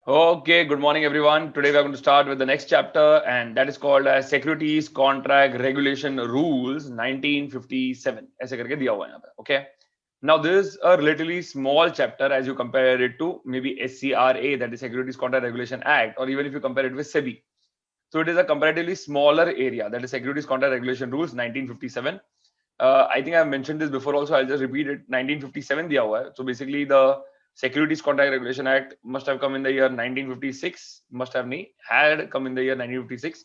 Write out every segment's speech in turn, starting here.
Okay, good morning everyone. Today we are going to start with the next chapter, and that is called as Securities Contract Regulation Rules 1957. ऐसे करके दिया हुआ है यहाँ पे. Okay. Now this is a relatively small chapter as you compare it to maybe SCRA, that is Securities Contract Regulation Act, or even if you compare it with SEBI. So it is a comparatively smaller area, that is Securities Contract Regulation Rules 1957. I think I have mentioned this before also. I'll just repeat it. 1957 दिया हुआ है. So basically the Securities Contract Regulation Act must have come in the year 1956. Must have नहीं had come in the year 1956,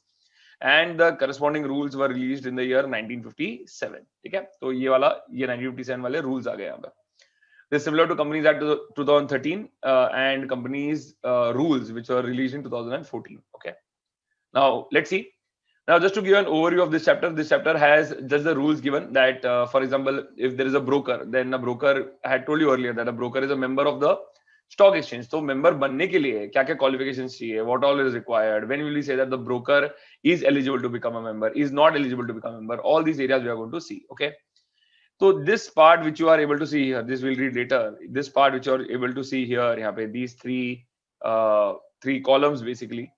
and the corresponding rules were released in the year 1957. ठीक है? तो ये वाला ये 1957 वाले rules आ गए यहाँ पे. This is similar to Companies Act 2013 and Companies rules which were released in 2014. Okay. Now let's see. Now, just to give an overview of this chapter has just the rules given that, for example, if there is a broker, then a broker, I had told you earlier that a broker is a member of the stock exchange. So, member बनने के लिए क्या क्या qualifications चाहिए, what all is required, when will we say that the broker is eligible to become a member, is not eligible to become a member, all these areas we are going to see. Okay. So this part which you are able to see here, this we'll read later. This part which you are able to see here, यहाँ पे these three columns basically.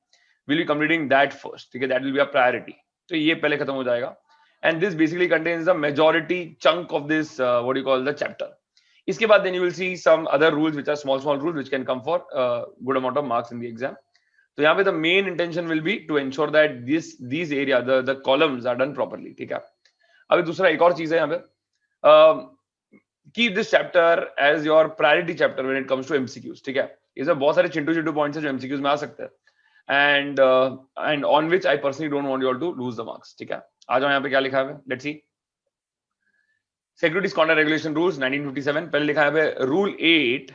Will be completing that first. ठीक है, that will be a priority. तो ये पहले खत्म हो जाएगा. And this basically contains the majority chunk of this what do you call the chapter. इसके बाद then you will see some other rules which are small rules which can come for good amount of marks in the exam. तो यहाँ पे the main intention will be to ensure that these area the columns are done properly. ठीक है. अभी दूसरा एक और चीज है यहाँ पे. Keep this chapter as your priority chapter when it comes to MCQs. ठीक है. इसमें बहुत सारे चिंटू पॉइंट्स हैं जो MCQs में आ सकते हैं. And on which I personally don't want you all to lose the marks. ठीक है. आ जाओ यहाँ पे क्या लिखा है. Let's see. Securities Contract Regulation Rules 1957. पहले लिखा है Rule 8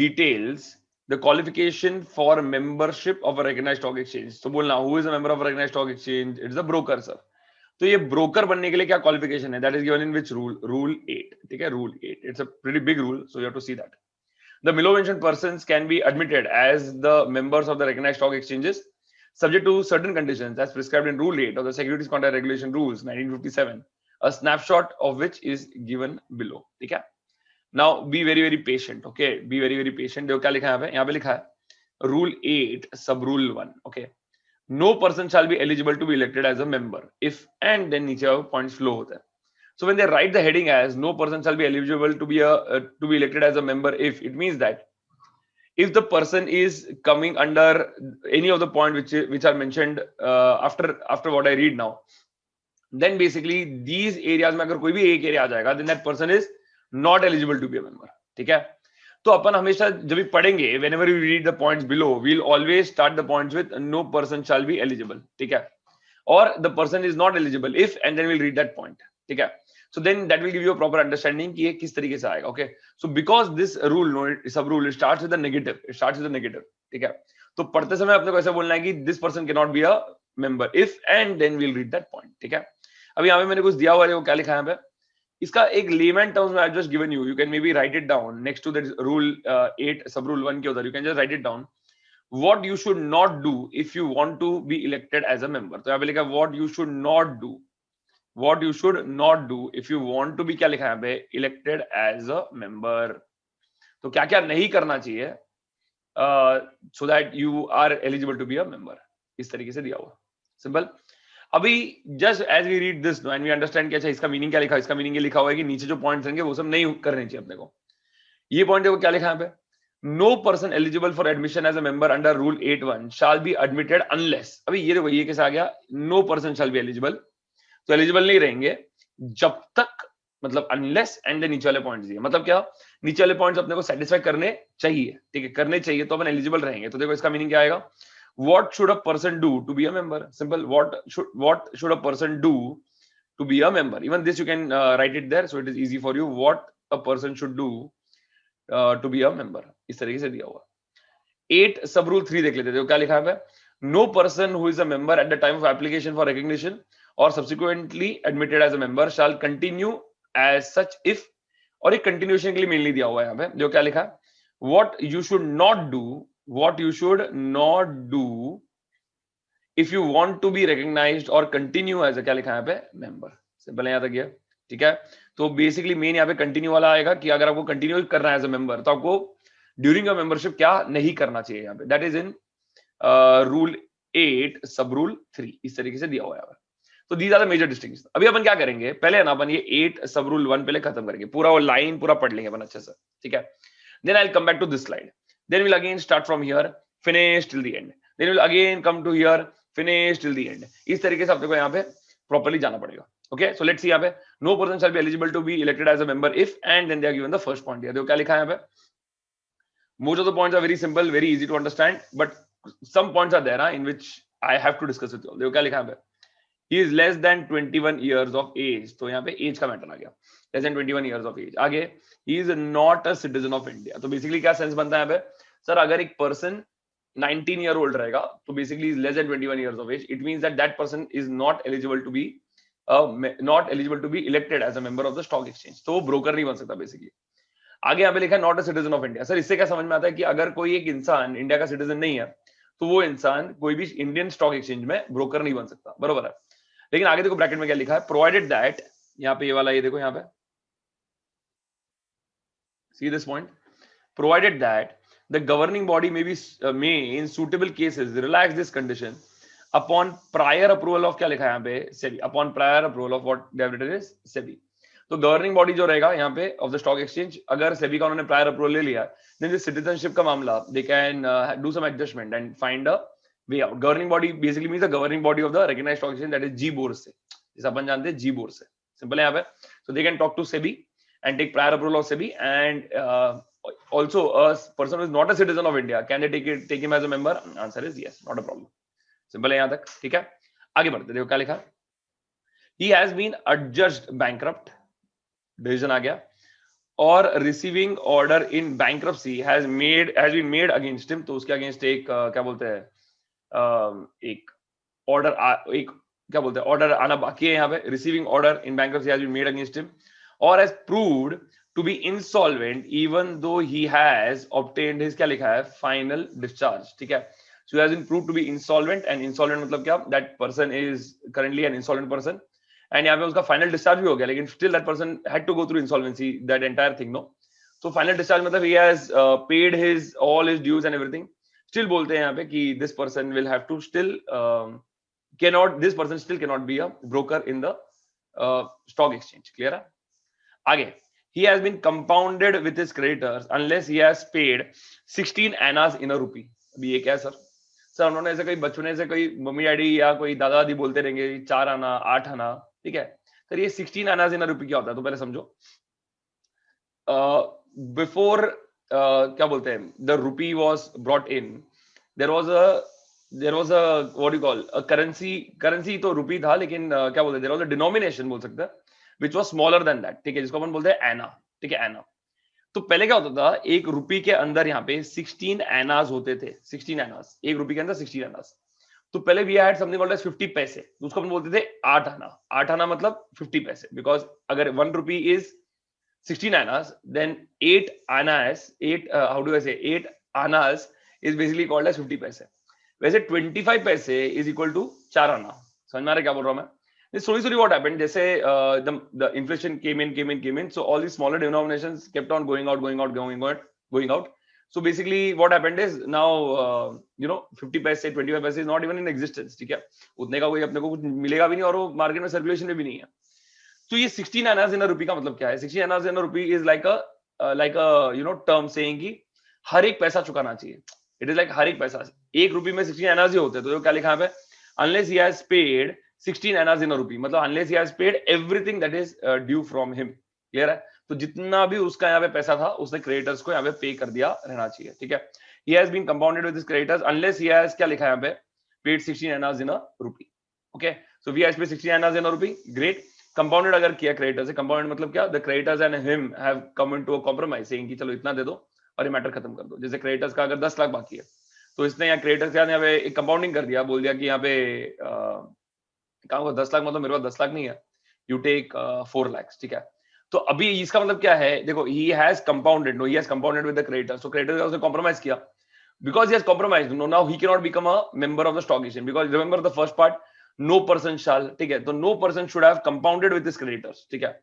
details the qualification for membership of a recognized stock exchange. तो बोलना who is a member of a recognized stock exchange? It's the broker, sir. तो ये broker बनने के लिए क्या qualification है? That is given in which rule? Rule 8. ठीक है. Rule 8. It's a pretty big rule, so you have to see that. The below mentioned persons can be admitted as the members of the recognized stock exchanges subject to certain conditions as prescribed in Rule 8 of the Securities Contract Regulation Rules 1957, a snapshot of which is given below. ठीक है. Now be very patient. Okay, be very patient. देखो क्या लिखा है यहाँ पे लिखा है Rule 8 sub Rule 1. Okay, no person shall be eligible to be elected as a member if and then नीचे points flow होता है. So when they write the heading as no person shall be eligible to be elected as a member if, it means that if the person is coming under any of the point which are mentioned after what I read now, then basically these areas में अगर कोई भी एक area आ जाएगा, then that person is not eligible to be a member. ठीक है. तो अपन हमेशा जब भी पढ़ेंगे, whenever we read the points below, we'll always start the points with no person shall be eligible. ठीक है. Or the person is not eligible if, and then we'll read that point. ठीक है. So then that will give you a proper understanding कि ये किस तरीके से आएगा. Okay. So because this rule, sub rule, it starts with a negative. It starts with a negative. ठीक है. तो पढ़ते समय अपने को ऐसा बोलना है कि this person cannot be a member if, and then we'll read that point. ठीक है. अभी यहाँ पे मैंने कुछ दिया हुआ है, वो क्या लिखा है यहाँ पे. इसका एक layman terms में I've just given you. You can maybe write it down next to that rule 8 sub rule 1 के उधर. You can just write it down. What you should not do if you want to be elected as a member. तो यहाँ पे लिखा है what you should not do. What you should not do if you want to be क्या लिखा है यहाँ पे elected as a member. तो क्या क्या नहीं करना चाहिए so that you are eligible to be a member. इस तरीके से दिया हुआ. Simple. अभी just as we read this and we understand कि अच्छा इसका मीनिंग क्या लिखा है. इसका मीनिंग ये लिखा हुआ है कि नीचे जो पॉइंट्स रहेंगे वो सब नहीं करने चाहिए अपने को. ये पॉइंट देखो क्या लिखा है यहाँ पे. No person eligible for admission as a member under Rule 8(1) shall be admitted unless. अभी ये देखो ये कैसे आ गया. No person shall be eligible. तो एलिजिबल नहीं रहेंगे जब तक, मतलब अनलेस एंड नीचे वाले पॉइंट्स दिए. मतलब क्या, नीचे वाले पॉइंट्स अपने को सेटिस्फाई करने चाहिए. ठीक है, करने चाहिए तो अपन एलिजिबल रहेंगे. तो देखो इसका मीनिंग क्या आएगा. What should a person do to be a member? Simple. What should a person do to be a member? Even this you can write it there, so it is easy for you. What a person should do to be a member. इस तरीके से दिया हुआ. 8 sub rule 3 देख लेते थे. क्या लिखा है. No person who is a member at the time of application for recognition or subsequently admitted as a member shall continue as such if, और एक continuation के लिए मेनली दिया हुआ है यहाँ पे. जो क्या लिखा है. What you should not do if you want to be recognized or continue as a, क्या लिखा है यहाँ पे, member. सिंपल है यहाँ तक गया. ठीक है. तो बेसिकली मेन यहाँ पे कंटिन्यू वाला आएगा कि अगर आपको कंटिन्यू करना है एज अ मेंबर तो आपको ड्यूरिंग योर मेंबरशिप क्या नहीं करना चाहिए यहाँ पे, that is in rule 8 sub rule 3, इस तरीके से दिया हुआ है। तो these are the major distinction. अभी अपन क्या करेंगे, पहले है ना अपन ये 8 सब रूल 1 पहले खत्म करेंगे, पूरा वो लाइन पूरा पढ़ लेंगे अपन अच्छे से, ठीक है। Then I will come back to this slide, then will again start from here, finish till the end, then will again come to here, finish till the end. इस तरीके से अपने को यहाँ पे प्रॉपर्ली जाना पड़ेगा। ओके, सो लेट्स सी यहाँ पे, no person shall be eligible to be elected as a member if, and then they are given the first point. देखो क्या लिखा है यहाँ पे, most of the points are very simple, very easy to understand, but some points are there in which I have to discuss with you all। देखो क्या लिखा है यहाँ पे, he is less than 21 years of age, तो यहाँ पे as का मैटर आ गया, less than 21 years of age। आगे he is not a citizen of India, तो बेसिकली क्या सेंस बनता है यहाँ पे, सर अगर एक पर्सन 19 year old रहेगा तो basically is less than 21 years of age, it means that that person is not eligible to be elected as a member of the stock exchange, तो वो ब्रोकर नहीं बन सकता बेसिकली। आगे यहाँ पे लिखा है not a citizen of India. Sir इससे क्या समझ में आता है कि अगर कोई एक इंसान इंडिया का सिटीजन नहीं है तो वो इंसान कोई भी इंडियन स्टॉक एक्सचेंज में ब्रोकर नहीं बन सकता, बरोबर है। लेकिन आगे देखो ब्रैकेट में क्या लिखा है, प्रोवाइडेड दैट, यहाँ पे ये वाला, ये देखो यहाँ पे, see this point, provided that the governing body may in suitable cases relax this condition upon prior approval of, क्या लिखा है यहाँ पे, SEBI, upon prior approval of what they have written is SEBI. तो गवर्निंग बॉडी जो रहेगा यहाँ पे ऑफ द स्टॉक एक्सचेंज, अगर सेबी का उन्होंने प्रायर अप्रूवल ले लिया, देन सिटीजनशिप का मामला they can do some adjustment and find a way out. Governing body basically means the governing body of the recognised stock exchange, that is जी board से, जैसा अपन जानते हैं जी बोर्ड से, सिंपल है यहाँ पे। So they can talk to SEBI and take prior approval of SEBI, and also a person who is not a citizen of India, can they take him as a member? Answer is yes, not a problem, simple है यहाँ तक, ठीक है। आगे बढ़ते, देखो क्या लिखा, he has been adjudged bankrupt, decision आ गया, और receiving order in bankruptcy has been made against him, तो उसके अगेंस्ट एक क्या बोलते हैं, एक ऑर्डर, एक क्या बोलते हैं, ऑर्डर आना बाकी है यहाँ पे, receiving order in bankruptcy has been made against him, और has proved to be insolvent even though he has obtained his, क्या लिखा है, फाइनल डिस्चार्ज, ठीक है। So has been proved to be insolvent, and insolvent मतलब क्या, that person is currently an insolvent person, and यहाँ पे उसका फाइनल डिस्चार्ज भी हो गया, लेकिन still that person had to go through insolvency, that entire thing, no. So final discharge मतलब he has paid his all his dues and everything, still बोलते हैं यहाँ पे कि this person will have to still this person still cannot be a broker in the stock exchange, clear है। आगे, he has been compounded with his creditors unless he has paid 16 annas in a rupee। अभी ये क्या है sir, sir उन्होंने ऐसे कोई बचपने से कोई मम्मी डैडी या कोई दादा दादी बोलते रहेंगे 4 आना 8 आना, ठीक है। सर ये 16 आनाज इन अ रुपी क्या होता है, तो पहले समझो, बिफोर क्या बोलते हैं, the rupee was brought in, there was a what you call a currency तो रुपी था, लेकिन क्या बोलते हैं, देयर वाज अ डिनोमिनेशन बोल सकते हैं which was smaller than that, ठीक है, जिसको अपन बोलते हैं एना, ठीक है, एना। तो पहले क्या होता था, एक रुपी के अंदर यहाँ पे 16 एनाज होते थे, 16 एनाज, एक रुपी के अंदर 16 एनाज। तो पहले we had something called as 50 paise, तो उसको अपन बोलते थे 8 आना, 8 आना मतलब 50 पैसे, बिकॉज अगर 1 रुपी is 16 annas, then 8 annas, 8 how do I say, 8 annas is basically called as 50 पैसे। वैसे 25 पैसे is equal to 4 आना, समझ में आ रहा है क्या बोल रहा हूँ मैं। Slowly what happened, जैसे the inflation came in, so all these smaller denominations kept on going out. So basically what happened is now 50 पैसे 25 पैसे is not even in existence, ठीक है, उतने का कोई अपने को कुछ मिलेगा भी नहीं, और वो मार्केट में सर्कुलेशन में भी नहीं है। तो ये 16 annas in a rupee का मतलब क्या है, 16 annas in a rupee is like a term saying कि हर एक पैसा चुकाना चाहिए, it is like हर एक पैसा, एक रुपी में 16 annas ही होते हैं, तो क्या लिखा है, unless he has paid 16 annas in a rupee, मतलब unless he has paid everything that is due from him, clear है। तो जितना भी उसका यहाँ पे पैसा था उसने क्रेडिटर्स को यहाँ पे पे कर दिया रहना चाहिए, ठीक है। he has been compounded with his creditors unless he has, क्या लिखा है यहाँ पे, paid 16 annas in a rupee, okay, so he has paid 16 annas in a rupee, great। Compounded अगर किया क्रेडिटर से, कंपाउंडेड मतलब क्या, the creditors and him have come into a compromise saying कि चलो इतना दे दो और ये मैटर खत्म कर दो। जैसे क्रेडिटर्स का अगर 10 लाख बाकी है, तो इसने यहाँ क्रेडिटर्स यहाँ पे एक कंपाउंडिंग कर दिया, बोल दिया कि यहाँ पे कहाँ होगा 10 लाख, मतलब मेरे पास 10 लाख नहीं है, यू टेक 4 lakhs, ठीक है। तो अभी इसका मतलब क्या है, देखो he has compounded with the creditors, so creditors का उसने कॉम्प्रोमाइज किया, because he has compromised, no, now he cannot become a member of the stock exchange, because remember the first part, no person shall, ठीक है, तो no person should have compounded with his creditors, ठीक है,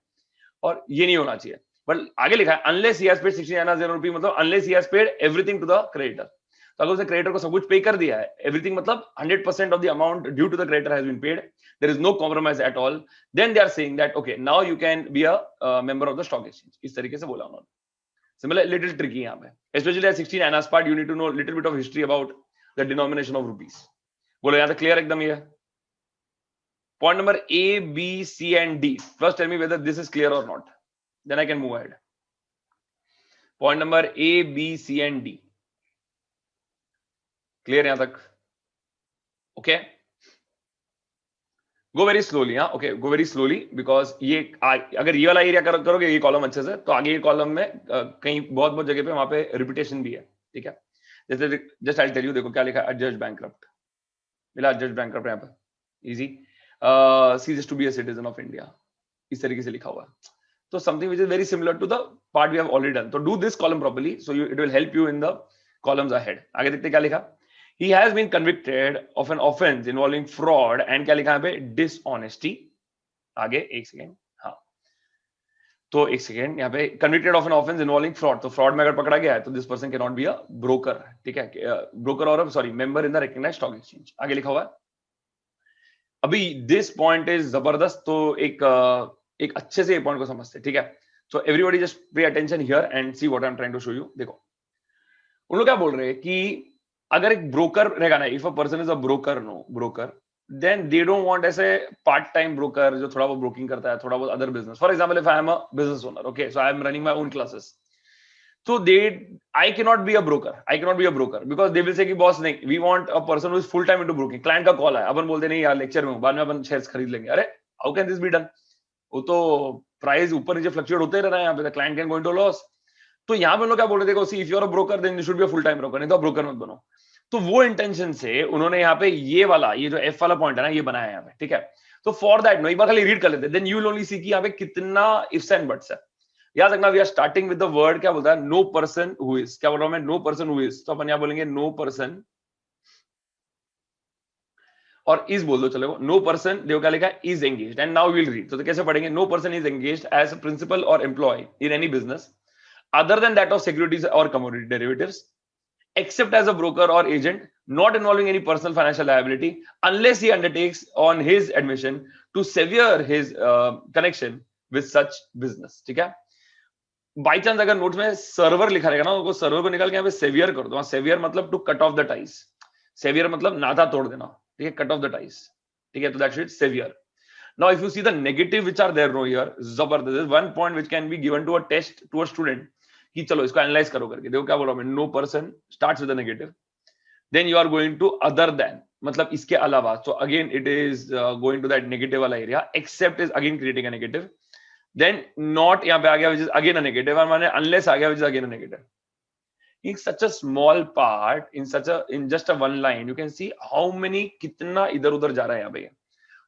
और ये नहीं होना चाहिए। बट आगे लिखा है unless he has paid 16,000 rupees, मतलब unless he has paid everything to the creditor. तो अगर उसने क्रेडिटर को सब कुछ पे कर दिया है, एवरीथिंग मतलब 100% of the amount due to the creditor has been paid, there is no compromise at all, then they are saying that okay now you can be a member of the stock exchange. इस तरीके से बोला उन्होंने। Similar little tricky यहाँ पे, specially at 16 annas part you need to know little bit of history about the denomination of rupees. बोलो यहाँ तक क्लियर एकदम ये? Point number A, B, C, and D. First, tell me whether this is clear or not. Then I can move ahead. Point number A, B, C, and D. Clear यहाँ तक? Okay. Go very slowly, हाँ. Okay, go very slowly because ये अगर ये वाला area करोगे ये column अच्छे से, तो आगे ये कॉलम में कहीं बहुत जगह पे वहां पे रिपीटेशन भी है, ठीक है? जैसे जस्ट आई टेल यू, देखो क्या लिखा है, adjudged bankrupt, मिला adjudged bankrupt यहाँ पे, easy. Ceases to be a citizen of India, इस तरीके से लिखा हुआ है. So something which is very similar to the part we have already done. So do this column properly, so it will help you in the columns ahead. आगे देखते क्या लिखा? He has been convicted of an offense involving fraud and क्या लिखा है पे? Dishonesty. आगे एक सेकेंड, हाँ, तो एक सेकेंड, यहाँ पे convicted of an offense involving fraud. तो fraud में अगर पकड़ा गया है तो this person cannot be a broker, ठीक है? broker और sorry member in the recognized stock exchange. आगे लिखा हुआ है. अभी दिस पॉइंट इज जबरदस्त, तो एक अच्छे से पॉइंट को समझते, ठीक है? So everybody just pay attention here and see what I am trying to show you. देखो उन लोग क्या बोल रहे हैं कि अगर एक ब्रोकर रहेगा ना, if a person is a broker, no broker, then they don't want ऐसे पार्ट टाइम ब्रोकर जो थोड़ा बहुत ब्रोकिंग करता है, थोड़ा बहुत other business. For example if I am a business owner, okay, so I am running my own classes, so I cannot be a broker, because they will say कि boss नहीं, we want a person who is full time into broking. Client का call है, अपन बोलते नहीं यार lecture में हूं, बाद में अपन शेयर्स खरीद लेंगे. अरे how can this be done? वो तो प्राइस ऊपर नीचे फ्लक्चुएट होते ही रहना है यहाँ पे, client can go into loss. तो यहाँ पे लोग क्या बोल रहे थे, see if you are a broker then you should be a full time broker, नहीं तो ब्रोकर मत बनो. तो वो इंटेंशन से उन्होंने यहाँ पे ये वाला, ये जो एफ वाला पॉइंट है ना, ये बनाया यहाँ पे, ठीक है? तो फॉर दैट नो, एक बार खाली रीड कर लेते, देन यू विल ओनली सी कि यहाँ पे कितना इफ्स एंड बट्स है. याद रखना, we are starting with the word, क्या बोलता है, नो पर्सन हु इज. क्या बोल रहा हूं मैं? No person who is. तो अपन यहां बोलेंगे नो पर्सन और इज बोल दो, चलो. नो पर्सन, देखो क्या लिखा है, is engaged. And now will read. तो कैसे पढ़ेंगे? No person is engaged as a principal और employ in any business other than that of securities और commodity derivatives, except as a broker or agent, not involving any personal financial liability, unless he undertakes on his admission to sever his connection with such business. ठीक है? By chance अगर notes में server लिखा रहेगा ना, उसको server को निकाल के यहाँ पे सेवियर कर दो. सेवियर मतलब to cut off the ties, sever मतलब नाता तोड़ देना, ठीक है? कट ऑफ द टाइज, ठीक है? तो that's it, sever. Now if you see the negative which are there no here, जबरदस्त one point which can be given to a test to a student कि चलो इसको एनालाइज करो करके. देखो क्या बोल रहा हूं मैं, no person starts with the negative, then you are going to other than, मतलब इसके अलावा. So again it is going to that negative वाला area, except is again creating a negative, then not यहाँ पे आ गया which is again a negative, और माने unless आ गया which is again a negative. In such a small part, in just a one line, you can see how many, कितना इधर उधर जा रहा है यहाँ पे.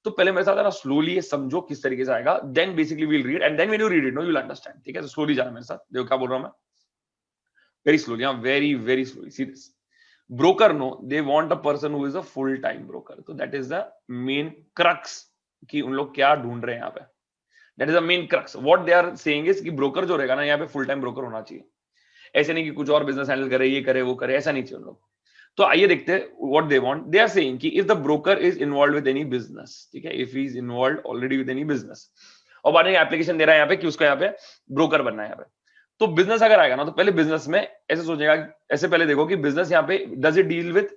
तो पहले मेरे साथ स्लोली ये समझो किस तरीके से आएगा, then basically we'll read and then when you read it, no, you'll understand. ठीक है? तो स्लोली जाना मेरे साथ. देखो क्या बोल रहा हूँ मैं, very slowly, हाँ, very slowly. See this. Broker, no, they want a person who is a full time broker. So that is the main crux कि उन लोग क्या ढूंढ रहे हैं यहाँ पे. That is the main crux. What they are saying is कि ब्रोकर जो रहेगा ना यहाँ पे फुल टाइम ब्रोकर होना चाहिए. ऐसे नहीं कि कुछ और बिजनेस हैंडल करे, ये करे वो करे, ऐसा नहीं चाहिए उन लोग. तो आइए देखते हैं what they want. They are saying कि if the broker is involved with any business, ठीक है, if he is involved already with any business, और बाद में एप्लीकेशन दे रहा है यहाँ पे कि उसको यहाँ पे ब्रोकर बनना है यहाँ पे. तो बिजनेस अगर आएगा ना, तो पहले बिजनेस में ऐसे सोचेगा, ऐसे पहले देखो कि बिजनेस यहाँ पे does it deal with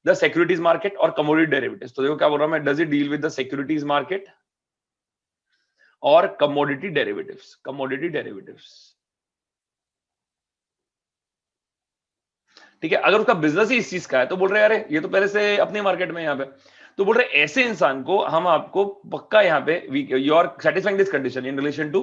the securities market और कमोडिटी डेरिवेटिव्स. तो देखो क्या बोल रहा हूँ मैं, does it deal with the securities market और कमोडिटी डेरिवेटिव्स. ठीक है? अगर उसका बिजनेस ही इस चीज का है तो बोल रहे हैं अरे ये तो पहले से अपने मार्केट में यहाँ पे. तो बोल रहे ऐसे इंसान को हम आपको पक्का यहाँ पे, you are satisfying this condition in relation to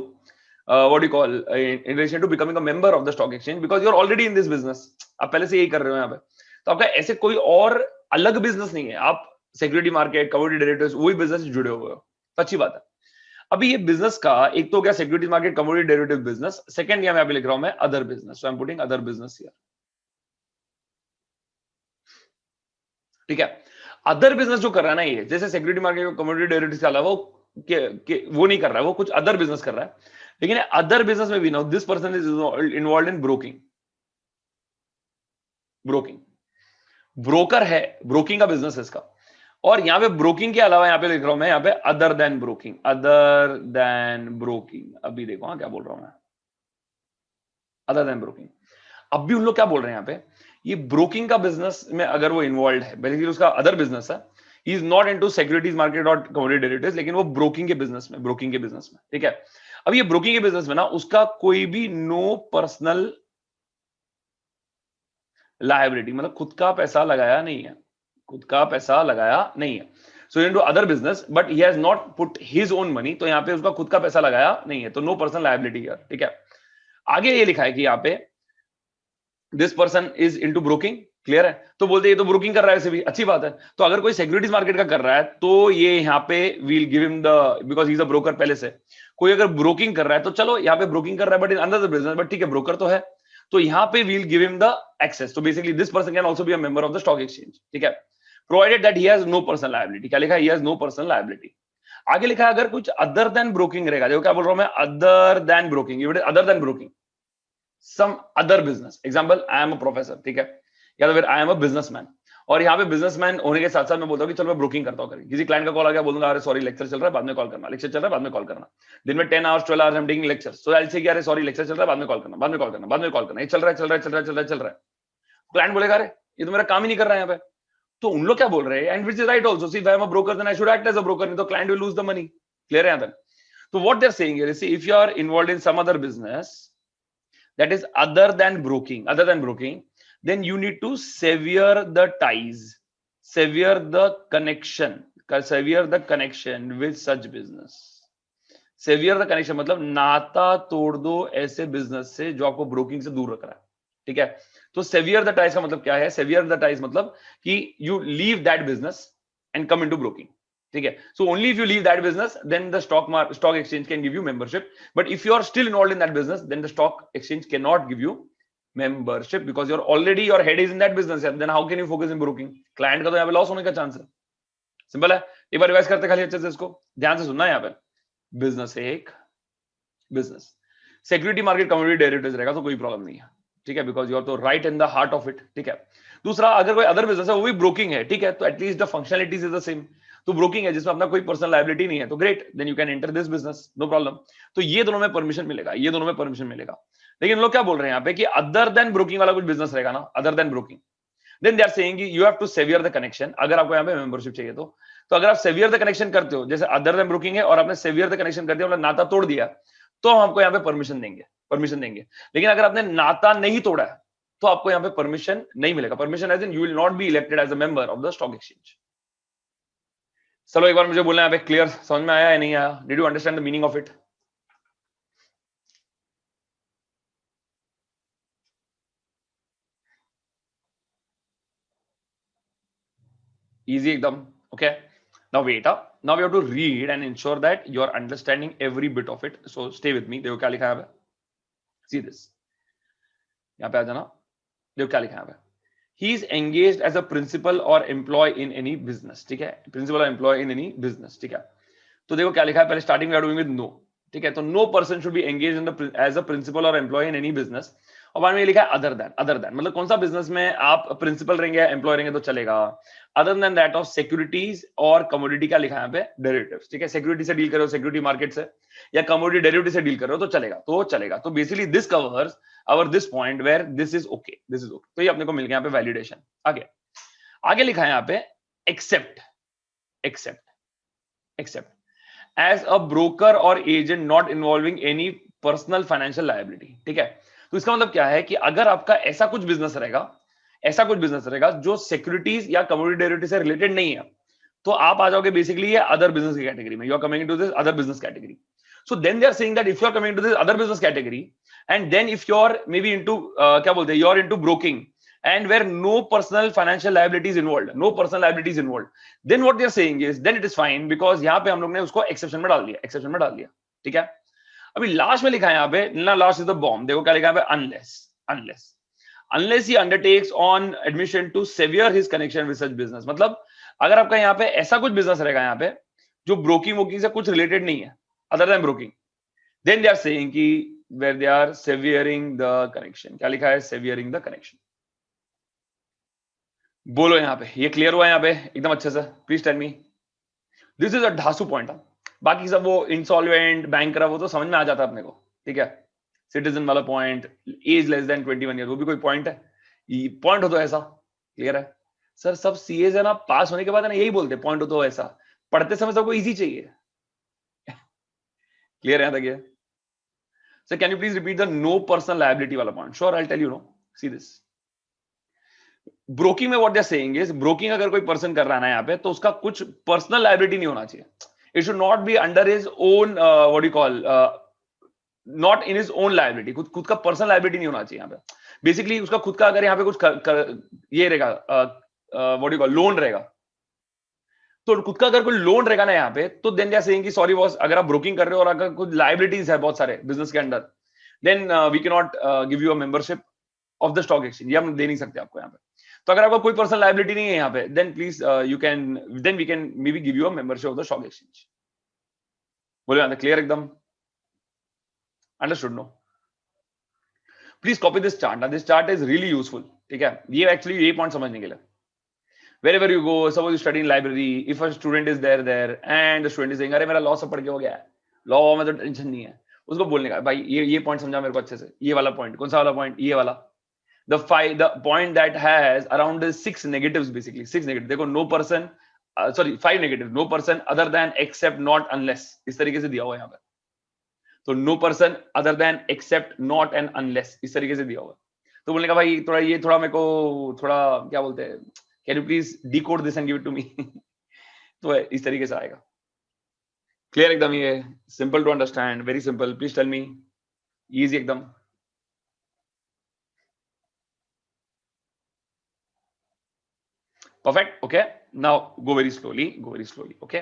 what you call, in relation to becoming a member of the stock exchange, because you are already in this business. आप पहले से यही कर रहे हो यहाँ पे. तो आपका ऐसे कोई और अलग बिजनेस नहीं है, आप सिक्योरिटी मार्केट, कमोडिटी डेरिवेटिव्स, वही बिजनेस से जुड़े हुए हो. तो अच्छी बात है. अभी ये बिजनेस का एक तो क्या, security market, commodity derivative business. Second यहाँ पे लिख रहा हूं मैं other business, so I am putting other business here. ठीक है? अदर बिजनेस जो कर रहा है ना ये, जैसे सिक्योरिटी मार्केट, कमोडिटी डेरिवेटिव के अलावा वो नहीं कर रहा है, वो कुछ अदर बिजनेस कर रहा है, लेकिन अदर बिजनेस में भी ना this person is involve in broking. Broking, broker है, ब्रोकिंग का बिजनेस है इसका। और यहाँ पे ब्रोकिंग के अलावा यहाँ पे लिख रहा हूं मैं, यहाँ पे other than broking, other than broking. अभी देखो हाँ क्या बोल रहा हूं मैं, अदर देन ब्रोकिंग। अब भी उन लोग क्या बोल रहे हैं यहाँ पे, ये ब्रोकिंग का बिजनेस में अगर वो इन्वॉल्व है, बेसिकली उसका अदर बिजनेस है, ही is not into securities market और कमोडिटी डेरिवेटिव्स, लेकिन वो ब्रोकिंग के बिजनेस में, ब्रोकिंग के बिजनेस में, ठीक है। अब ये ब्रोकिंग के बिजनेस में ना उसका कोई भी नो पर्सनल लायबिलिटी, मतलब खुद का पैसा लगाया नहीं है, खुद का पैसा लगाया नहीं है। सो into other business but he has not put his own money, तो यहाँ पे उसका खुद का पैसा लगाया नहीं है, तो नो पर्सनल लायबिलिटी यार, ठीक है। आगे ये लिखा है कि यहाँ पे this person is into broking, clear है। तो बोलते ये तो ब्रोकिंग कर रहा है, वैसे भी अच्छी बात है। तो अगर कोई सिक्योरिटीज मार्केट का कर रहा है तो ये यहाँ पे we'll give him the, because he is a broker पहले से। कोई अगर ब्रोकिंग कर रहा है तो चलो यहाँ पे ब्रोकिंग कर रहा है बट इन अंदर द बिजनेस, बट ठीक है ब्रोकर तो है, तो यहाँ पे we'll give him the access. तो basically this person can also be a member of the stock exchange, ठीक है, provided that he has no personal liability. क्या लिखा है, he has no personal liability. आगे लिखा है अगर कुछ अदर देन ब्रोकिंग रहेगा, देखो क्या बोल रहा हूं मैं, other than broking, other than broking some other business, example I am a professor, ठीक है, या तो फिर I am a businessman, और यहाँ पे बिजनेसमैन होने के साथ साथ मैं बोलता हूँ कि चलो मैं ब्रोकिंग करता हूँ, किसी क्लाइंट का कॉल आ गया, बोलूंगा अरे सॉरी लेक्चर चल रहा है बाद में कॉल करना, लेक्चर चल रहा है बाद में कॉल करना, दिन में 10 आवर्स 12 आवर्स हम taking lectures, so I will say कि अरे सॉरी लेक्चर चल रहा है बाद में कॉल करना, बाद में कॉल करना, बाद में कॉल करना, ये चल रहा है चल रहा है चल रहा है चल रहा है चल रहा है। क्लाइंट बोलेगा अरे ये तो मेरा काम ही नहीं कर रहा है यहाँ पे, तो उन लोग क्या बोल रहे हैं, and which is right also, see if I am a broker then I should act as a broker, नहीं तो client will lose the money, clear है यहाँ तक। तो what they are saying here is, see if you are involved in some other business that is other than broking, then you need to sever the ties, sever the connection with such business। Sever the connection मतलब नाता तोड़ दो ऐसे business से जो आपको broking से दूर रख रहा है, ठीक है। तो सेवियर द टाइज का मतलब क्या है, सेवियर द टाइज मतलब कि you leave that business and come into broking, ठीक है। So only if you leave that business then the stock exchange can give you membership, but if you are still involved in that business then the stock exchange can not give you membership because your already your head is in that business, then how can you focus in broking. Client का तो यहाँ पे loss होने का chance है, simple है। एक बार revise करते खाली अच्छे से, इसको ध्यान से सुनना है। यहाँ पे बिजनेस एक business, security market commodity derivatives रहेगा तो कोई प्रॉब्लम नहीं है, ठीक है, बिकॉज यू आर तो right in the heart of it, ठीक है। दूसरा अगर कोई अदर बिजनेस है वो भी ब्रोकिंग है, ठीक है, तो at least the functionalities is the same, तो ब्रोकिंग है जिसमें अपना कोई पर्सनल लायबिलिटी नहीं है, तो great, then you can enter this business, no problem. तो ये दोनों में परमिशन मिलेगा, ये दोनों में परमिशन मिलेगा। लेकिन लोग क्या बोल रहे हैं यहाँ पे कि अदर देन ब्रोकिंग वाला कुछ बिजनेस रहेगा ना, other than broking, then they are saying you have to sever the connection. अगर आपको यहाँ पे मेंबरशिप चाहिए तो अगर आप सेवियर द कनेक्शन करते हो, जैसे अदर देन ब्रोकिंग है और आपने सेवियर द कनेक्शन कर दिया, मतलब नाता तोड़ दिया, तो हम आपको यहाँ पे परमिशन देंगे। लेकिन अगर आपने नाता नहीं तोड़ा है तो आपको यहाँ पे परमिशन नहीं मिलेगा। Permission as in you will not be elected as a member of the stock exchange. चलो एक बार मुझे बोलना है यहाँ पे क्लियर, समझ में आया या नहीं आया, did you understand the meaning of it? Easy एकदम, okay. Now wait up. Now we have to read and ensure that you are understanding every bit of it. So stay with me. देखो क्या लिखा है यहाँ पे, see this. यहाँ पे आ जाना, देखो क्या लिखा है यहाँ पे, he is engaged as a principal or employee in any business, ठीक है, principal or employee in any business, ठीक है। तो देखो क्या लिखा है, पहले स्टार्टिंग में डूइंग विद नो, ठीक है, तो no person should be engage in the as a principal और एम्प्लॉय इन एनी बिजनेस, और बाद में लिखा है अदर देन मतलब कौन सा बिजनेस में आप प्रिंसिपल रहेंगे एम्प्लॉय रहेंगे तो चलेगा, other than that of securities और कमोडिटी का लिखा है यहाँ पे डेरिवेटिव्स, ठीक है, सिक्योरिटी से डील करो, सिक्योरिटी मार्केट से या कमोडिटी डेरिवेटिव से डील करो तो चलेगा। तो basically this covers our this point where this is okay. तो ये अपने को मिल गया यहाँ पे वैलिडेशन। आगे लिखा है यहाँ पे accept as a broker or agent not involving any personal financial liability, ठीक है। तो इसका मतलब क्या है कि अगर आपका ऐसा कुछ बिजनेस रहेगा जो सिक्योरिटीज या कमोडिटी डेरिवेटिव से रिलेटेड नहीं है, तो आप आ जाओगे बेसिकली ये अदर बिजनेस की कैटेगरी में, you are coming into this other business category. So then they are saying that if you are coming into this other business category and then if you are maybe into क्या बोलते हैं, you are into broking and where no personal financial liability is involved, then what they are saying is then it is fine because यहाँ पे हम लोग ने उसको exception में डाल दिया, ठीक है। अभी लास्ट में लिखा है यहाँ पे ना, लास्ट इज द बॉम्ब, देखो क्या लिखा है यहाँ पे, unless he undertakes on admission to sever his connection with such business, मतलब अगर आपका यहाँ पे ऐसा कुछ बिजनेस रहेगा यहाँ पे जो ब्रोकिंग वोकिंग से कुछ रिलेटेड नहीं है other than broking, then they are saying कि where they are severing the connection. क्या लिखा है? severing the connection. बोलो यहाँ पे, ये क्लियर हुआ यहाँ पे एकदम अच्छे से? Please tell me. This is a धासु पॉइंट. बाकी सब वो इंसॉल्वेंट बैंक वो तो समझ में आ जाता है अपने को, ठीक है. सिटीजन वाला point, age less than 21 year, वो भी कोई पॉइंट है? पॉइंट हो तो ऐसा. क्लियर है सर? सब सीए है ना, पास होने के बाद है ना यही बोलते हैं, पॉइंट हो तो ऐसा. पढ़ते समय सबको इजी चाहिए. क्लियर है यहाँ तक ये? Sir can you please repeat the no personal liability वाला point? Sure, I will tell you. No, see this. Broking में what they are saying is, broking अगर कोई पर्सन कर रहा है ना यहाँ पे, तो उसका कुछ पर्सनल लायबिलिटी नहीं होना चाहिए. It should not be under his own what you call, not in his own liability. खुद का पर्सनल लायबिलिटी नहीं होना चाहिए यहाँ पे. बेसिकली उसका खुद का अगर यहाँ पे कुछ ये रहेगा, व्हाट यू कॉल, लोन रहेगा, तो खुद का अगर कोई लोन रहेगा ना यहाँ पे, तो देन दे आर सेइंग कि सॉरी बॉस, अगर आप ब्रोकिंग कर रहे हो और अगर कुछ लायबिलिटीज है बहुत सारे बिजनेस के अंदर, then we can not give you a membership of the stock exchange. ये हम दे नहीं सकते आपको यहाँ पे. तो अगर आपका कोई पर्सनल लायबिलिटी नहीं है यहाँ पे, then please you can, then we can maybe give you a membership of the stock exchange. बोले यहाँ क्लियर एकदम? Understood? No? Please copy this chart. This chart is really useful. ठीक है, ये एक्चुअली ये पॉइंट समझने के लिए. Wherever you go, suppose you study in library, if a student is there and the student is saying, अरे मेरा law सब पढ़ के हो गया है, लॉ में तो टेंशन नहीं है, उसको बोलने का भाई ये पॉइंट समझा मेरे को अच्छे से. ये वाला पॉइंट कौन सा वाला पॉइंट? ये वाला. The point that has around 6 negatives, basically 6 negatives. देखो, no person, sorry 5 negatives. No person other than except not unless, इस तरीके से दिया हुआ है यहाँ पे. तो no person other than except not and unless, इस तरीके से दिया हुआ है. तो बोलने का भाई थोड़ा मेरे को थोड़ा क्या बोलते हैं, can you please decode this and give it to me? तो इस तरीके से आएगा. क्लियर एकदम? ये simple to understand, very simple. Please tell me. Easy एकदम. Perfect. Okay. Now go very slowly. Go very slowly. Okay.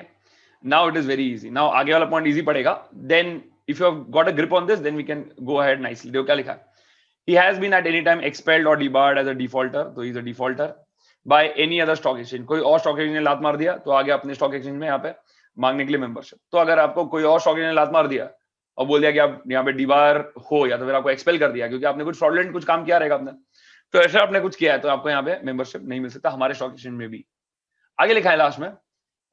Now it is very easy. Now आगे वाला point easy पड़ेगा. Then if you have got a grip on this, then we can go ahead nicely. देखो क्या लिखा है. He has been at any time expelled or debarred as a defaulter. तो he is a defaulter by any other stock exchange. कोई और stock exchange ने लात मार दिया, तो आगे अपने stock exchange में यहाँ पे मांगने के लिए membership. तो अगर आपको कोई और stock exchange ने लात मार दिया और बोल दिया कि आप यहाँ पे डिबार हो, या तो फिर आपको एक्सपेल कर दिया क्योंकि आपने कुछ फ्रॉडलेंट कुछ काम किया रहेगा आपने, तो ऐसा आपने कुछ किया है, तो आपको यहाँ पे मेंबरशिप नहीं मिल सकता हमारे स्टॉक एक्सचेंज में भी. आगे लिखा है लास्ट में,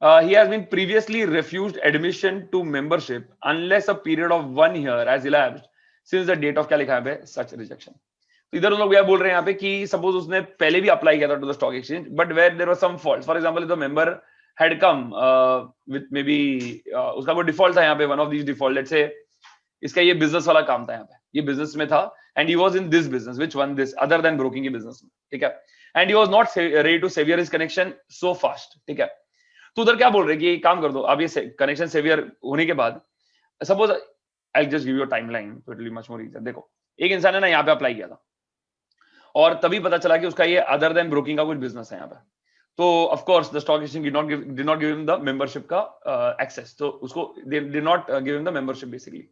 he has been previously refused admission to membership unless a period of 1 year has elapsed since the date of, क्या लिखा है पे, such rejection. तो इधर लोग बोल रहे हैं यहाँ पे कि सपोज उसने पहले भी अप्लाई किया था to the stock exchange, but where there was some fault. For example, the member had come with maybe, उसका कोई डिफॉल्ट था यहाँ पे, one of these default, let's say इसका ये बिजनेस वाला काम था यहाँ पे, ये बिजनेस में था, and he was in this business, which one, this other than broking के बिजनेस में. ठीक है, and he was not ready to sever his connection so fast. ठीक है, तो उधर क्या बोल रहे हैं कि काम कर दो, अब ये कनेक्शन सेवियर होने के बाद, suppose I just give you a timeline तो it will be much more easy. देखो, एक इंसान है ना यहाँ पे अप्लाई किया था, और तभी पता चला कि उसका ये अदर देन ब्रोकिंग का कुछ बिजनेस है यहाँ पे. तो of course the stock exchange did not give him the membership का एक्सेस. तो उसको did not give him the membership basically.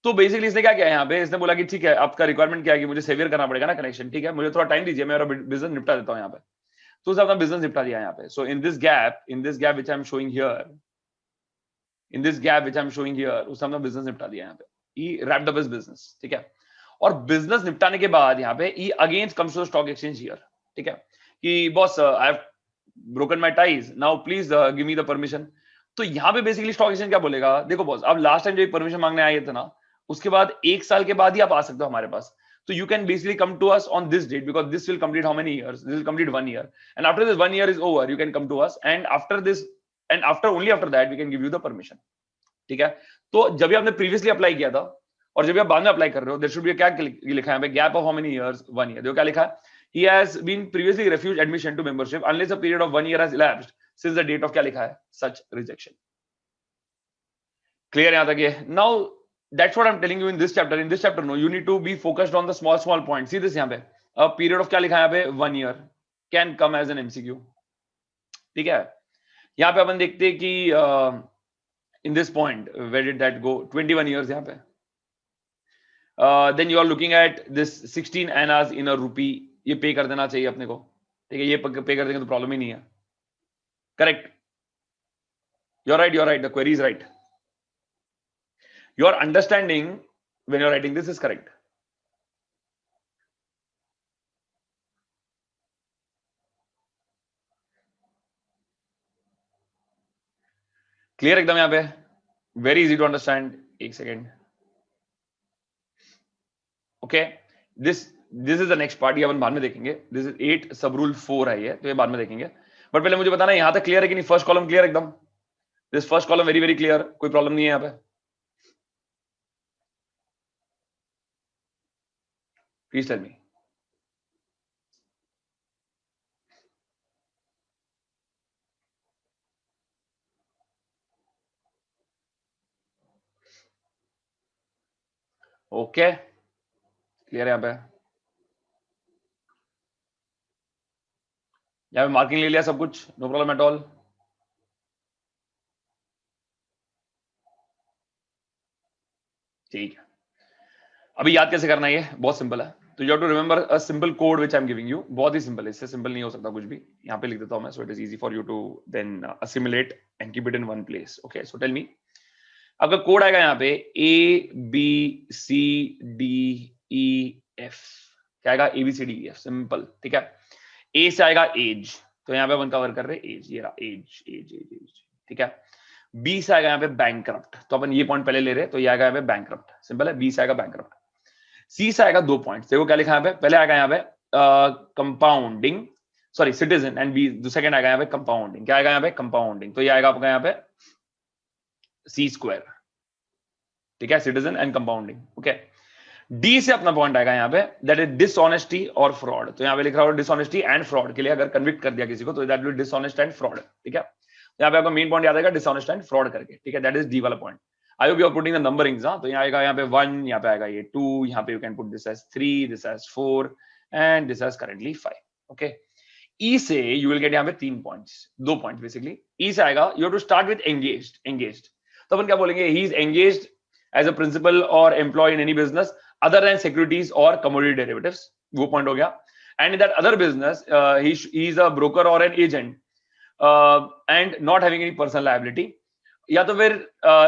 तो बेसिकली इसने क्या किया यहाँ पे, इसने बोला कि ठीक है, आपका रिक्वायरमेंट क्या है कि मुझे सेवियर करना पड़ेगा ना कनेक्शन. ठीक है, मुझे थोड़ा टाइम दीजिए, मैं मेरा बिजनेस निपटा देता हूँ यहाँ पे. तो उसने अपना बिजनेस निपटा दिया यहाँ पे. So in this gap which I am showing here, उसने अपना बिजनेस निपटा दिया यहाँ पे. He wrapped up his business. ठीक है, और बिजनेस निपटाने के बाद यहाँ पे he again comes to the stock exchange here. ठीक है, कि boss I have broken my ties, now please give me the permission. तो यहाँ पे बेसिकली स्टॉक एक्सचेंज क्या बोलेगा, देखो बॉस, अब लास्ट टाइम जब परमिशन मांगने आए थे ना, उसके बाद 1 साल के बाद ही आप आ सकते हो हमारे पास. तो you can basically come to us on this date because this will complete how many years? This will complete 1 year, and after this 1 year is over, you can come to us, and after this, and only after that we can give you the permission. ठीक है, तो जब भी आपने previously apply किया था और जब भी आप बाद में अप्लाई कर रहे हो, देयर शुड बी क्या लिखा है, gap of how many years, 1 year. देखो क्या लिखा है, he has been previously refused admission to membership unless a period of 1 year has elapsed since the date of, क्या लिखा है, such rejection. क्लियर यहाँ तक ये? Now that's what I'm telling you in this chapter. In this chapter, no, you need to be focused on the small points. See this यहाँ पे, a period of, क्या लिखा है यहाँ पे, 1 year can come as an MCQ. ठीक है, यहाँ पे अपन देखते हैं कि in this point, where did that go? 21 years यहाँ पे. Then you are looking at this 16 annas in a rupee. ये पे कर देना चाहिए अपने को. ठीक है, ये पे कर देंगे तो प्रॉब्लम ही नहीं है. Correct. You're right. The query is right. Your understanding when you're writing this is correct. Clear एकदम यहाँ पे, वेरी इजी टू अंडरस्टैंड. एक second. Okay, this is the next part. ये अपन बाद में देखेंगे. दिस इज 8 सब रूल 4 है ये, तो ये बाद में देखेंगे. बट पहले मुझे बताना यहां तक क्लियर है कि नहीं. फर्स्ट कॉलम क्लियर एकदम. This first column very very clear. कोई प्रॉब्लम नहीं है यहाँ पे. Please tell me. Okay, clear है यहाँ पे. यहाँ पे मार्किंग ले लिया सब कुछ. No problem at all. ठीक है. अभी याद कैसे करना है ये बहुत सिंपल है. तो you have to remember a simple code which I am giving you. बहुत ही सिंपल है, इससे सिंपल नहीं हो सकता कुछ भी. यहाँ पे लिख देता हूं मैं, so it is easy for you to then assimilate and keep it in one place. Okay, so tell me. आपका कोड आएगा यहाँ पे ABCDEF. क्या आएगा? ABCDEF. सिंपल. ठीक है. ए से आएगा एज, तो यहाँ पे अपन कवर कर रहे हैं एज. ये रहा एज एज एज एज. ठीक है. बी से आएगा यहाँ पे बैंकरप्ट, तो अपन ये पॉइंट पहले ले रहे हैं, तो ये आएगा यहाँ पे बैंकरप्ट. सिंपल है. बी से आएगा बैंकरप्ट. सी से आएगा 2 पॉइंट्स. देखो क्या लिखा है यहाँ पे. पहले आएगा यहाँ पे compounding, sorry citizen, and B second आएगा यहाँ पे कंपाउंडिंग. क्या आएगा यहाँ पे? कंपाउंडिंग. तो ये आएगा आपका यहाँ पे सी स्क्वायर. ठीक है. Citizen and compounding. Okay. D से अपना पॉइंट आएगा यहाँ पे, दैट इज डिसऑनेस्टी और फ्रॉड. तो यहाँ पे लिख रहा हूँ डिसऑनेस्टी एंड फ्रॉड के लिए अगर कन्विक्ट कर दिया किसी को तो that will dishonest and fraud. ठीक है. यहाँ पे आपका मेन पॉइंट याद आएगा डिसऑनेस्ट एंड फ्रॉड करके. ठीक है. दैट इज डी वाला point. I hope you are putting the numberings. हां, तो यहाँ आएगा यहाँ पे 1, यहाँ पे आएगा ये 2, यहाँ पे you can put this as 3, this as 4 and this as currently 5. Okay. E से यू विल गेट यहाँ पे 3 पॉइंट्स, 2 पॉइंट्स बेसिकली. ई से आएगा you have to start with engaged. तो अपन क्या बोलेंगे? He is engaged as a principal और employ in any business other than securities or commodity derivatives. वो पॉइंट हो गया. And in that other business, he is a broker or an agent and not having any personal liability. या तो फिर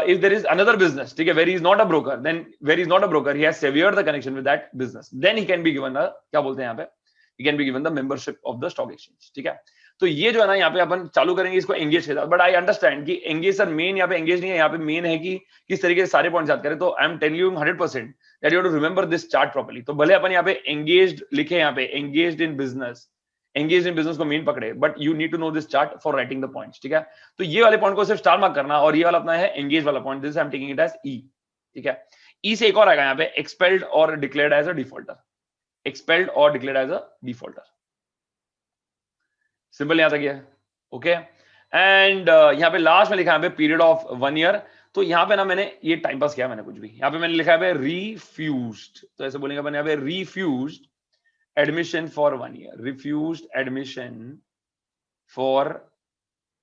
if there is another business, ठीक है, where he is not a broker, then where he is not a broker, he has severed the connection with that business. Then he can be given a, क्या बोलते हैं यहाँ पे, he can be given the membership of the stock exchange. ठीक है. तो ये जो है ना यहाँ पे अपन चालू करेंगे इसको एंगेज के साथ. बट आई अंडरस्टैंड कि एंगेज सर मेन यहाँ पे एंगेज नहीं है. यहाँ पे मेन है कि किस तरीके से सारे पॉइंट्स याद करें. तो I am telling you 100% that you have to remember this chart properly. तो भले अपन यहाँ पे एंगेज्ड लिखे, यहाँ पे एंगेज्ड इन बिजनेस को मेन पकड़े, but you need to know this chart for writing the points. ठीक है. तो ये वाले पॉइंट को सिर्फ स्टार मार्क करना, और ये वाला अपना है एंगेज वाला point. This I am taking it as E. ठीक है. ई से एक और आएगा यहाँ पे एक्सपेल्ड और declared as a defaulter. Expelled और declared as a defaulter. Simple यहाँ तक है. ओके. एंड यहाँ पे लास्ट में लिखा है पीरियड ऑफ 1 ईयर. तो यहाँ पे ना मैंने ये टाइम पास किया मैंने कुछ भी. यहाँ पे मैंने लिखा है रिफ्यूज्ड, तो ऐसे बोलेंगे अपन यहाँ पे refused admission for 1 year. Refused admission for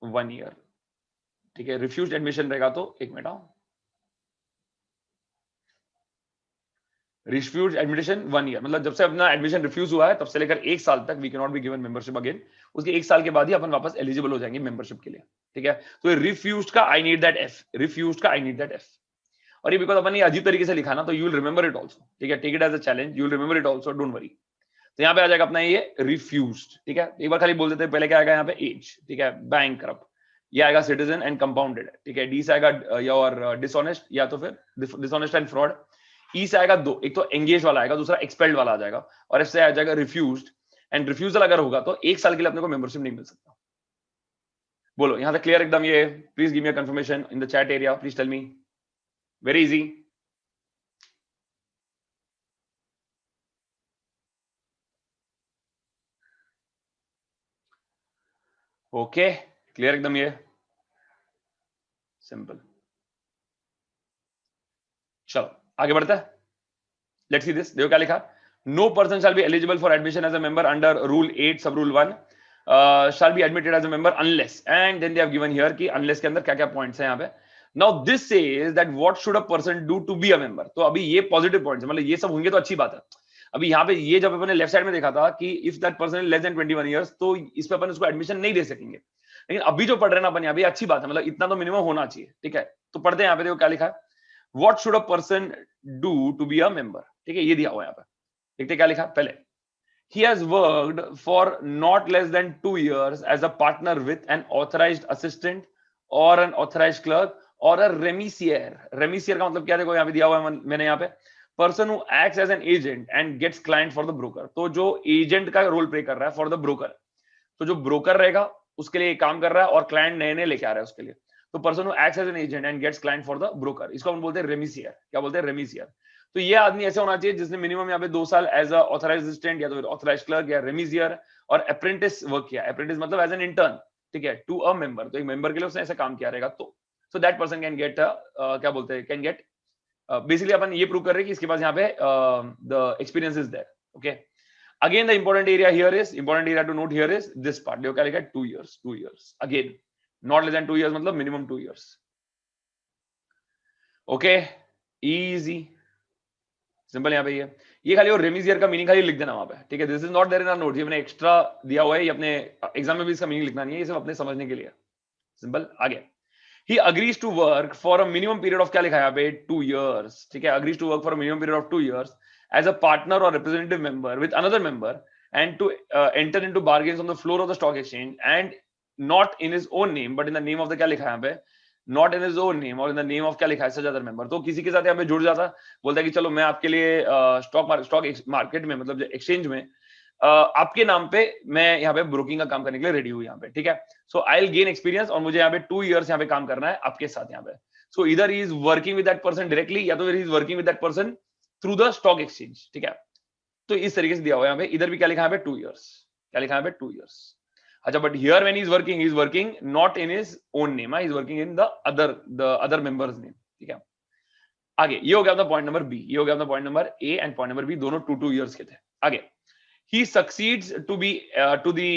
1 year. ठीक है. रिफ्यूज्ड एडमिशन रहेगा तो एक मिनट आओ. रिफ्यूज एडमिशन 1 ईयर मतलब जब से अपना एडमिशन रिफ्यूज हुआ है तब से लेकर 1 साल तक we can not be given membership again. उसके 1 साल के बाद ही अपन वापस एलिजिबल हो जाएंगे मेंबरशिप के लिए. ठीक है. तो रिफ्यूज्ड का I need that F. Refused का आई नीड दैट एफ. और ये बिकॉज अपन ये अजीब तरीके से लिखा ना, तो you will remember it also. ठीक है. Take it as a challenge. You will remember it also, don't worry. तो यहाँ पे आ जाएगा अपना ये रिफ्यूज्ड. ठीक है. एक बार खाली बोल देते हैं. पहले क्या आएगा यहाँ पे एज. ठीक है. बैंकरप्ट. ये आएगा सिटीजन एंड कंपाउंडेड. ठीक है. डी से आएगा योर डिसऑनेस्ट या तो फिर डिसऑनेस्ट एंड फ्रॉड. ई से आएगा 2, एक तो एंगेज वाला आएगा, दूसरा एक्सपेल्ड वाला आ जाएगा, और एफ से आ जाएगा रिफ्यूज्ड. एंड रिफ्यूजल अगर होगा तो 1 साल के लिए अपने को मेंबरशिप नहीं मिल सकता. बोलो यहां तक क्लियर एकदम? ये please give me a confirmation in the chat area. Please tell me. Very easy. Okay. Clear एकदम? ये सिंपल. चलो आगे बढ़ते हैं. Let's see this. देखो क्या लिखा. No person shall be eligible for admission as a member under rule 8 sub rule 1 shall be admitted as a member unless, and then they have given here कि unless के अंदर क्या क्या points हैं यहाँ पे. Now this says that what should a person do to be a member. तो अभी ये पॉजिटिव पॉइंट्स मतलब ये सब होंगे तो अच्छी बात है. अभी यहाँ पे ये जब अपन ने लेफ्ट साइड में देखा था कि if that person is less than 21 years, तो इस पे अपन उसको एडमिशन नहीं दे सकेंगे। लेकिन अभी जो पढ़ रहे हैं ना अपन यहाँ पे, अच्छी बात है, मतलब इतना तो मिनिमम होना चाहिए, ठीक है। तो पढ़ते हैं यहाँ पे, देखो क्या लिखा है, what should a person do to be a member, ठीक है, ये दिया हुआ है यहाँ पे। देखते क्या लिखा है पहले, he has worked for not less than 2 years as a partner with an authorized assistant or an authorized clerk or a remisier। remisier का मतलब क्या, देखो यहाँ पे दिया हुआ है मैंने यहाँ पे, person who acts as an agent and gets client for the broker। तो जो एजेंट का रोल प्ले कर रहा है फॉर द ब्रोकर, तो जो ब्रोकर रहेगा उसके लिए काम कर रहा है और क्लाइंट नए नए लेके आ रहा है उसके लिए, तो person who acts as an agent and gets client for the broker, इसको हम बोलते हैं रेमिसियर। क्या बोलते हैं, रेमिसियर। तो ये आदमी ऐसे होना चाहिए जिसने मिनिमम यहाँ पे 2 साल एज अ ऑथराइज्ड असिस्टेंट या तो ऑथराइज्ड क्लर्क या रेमिसियर और अप्रेंटिस वर्क किया। अप्रेंटिस मतलब एज एन इंटर्न, ठीक है, टू अ मेंबर। तो एक मेंबर के लिए उसने ऐसा काम किया रहेगा, तो so that person can gate, क्या बोलते हैं, कैन गेट, बेसिकली अपन ये प्रूव कर रहे हैं कि इसके पास यहाँ पे the experience is there. Okay, again the important area here is, important area to note here is this part, देखो क्या लिखा है, 2 years, 2 years, again not less than 2 years मतलब minimum 2 years। Okay, easy, simple. यहाँ पे ये खाली और रेमिसियर का मीनिंग खाली लिख देना वहां पे, ठीक है। This is not there in our note, ये मैंने एक्स्ट्रा दिया हुआ है, ये अपने एग्जाम में भी इसका मीनिंग लिखना नहीं है, ये सिर्फ अपने समझने के लिए, सिंपल। आगे, he agrees to work for a minimum period of, क्या लिखा है यहाँ पे, 2 years, ठीक है, agrees to work for a minimum period of 2 years as a partner or representative member with another member and to enter into bargains on the floor of the stock exchange and not in his own name but in the name of the, क्या लिखा है यहाँ पे, not in his own name और in the name of, क्या लिखा है, such other member। तो किसी के साथ यहाँ पे जुड़ जाता, बोलता है कि चलो मैं आपके लिए स्टॉक मार्केट में, मतलब एक्सचेंज में आपके नाम पे मैं यहाँ पे ब्रोकिंग का काम करने के लिए रेडी हूँ यहाँ पे, ठीक है। सो आई विल गेन एक्सपीरियंस और मुझे यहाँ पे 2 इयर्स यहाँ पे काम करना है आपके साथ यहाँ पे। सो इधर he is working with that person directly या तो he is working with that person through the stock exchange, ठीक है। तो इस तरीके से दिया हुआ है यहाँ पे। इधर भी क्या लिखा है यहाँ पे, 2 इयर्स, क्या लिखा है यहाँ पे, 2 इयर्स। अच्छा, but here when he is working not in his own name, he is working in the other members name, ठीक है। आगे, ये हो गया अपना पॉइंट नंबर बी, ये हो गया अपना point number A and point number B, दोनों 2 इयर्स के थे। आगे, he succeeds to be to the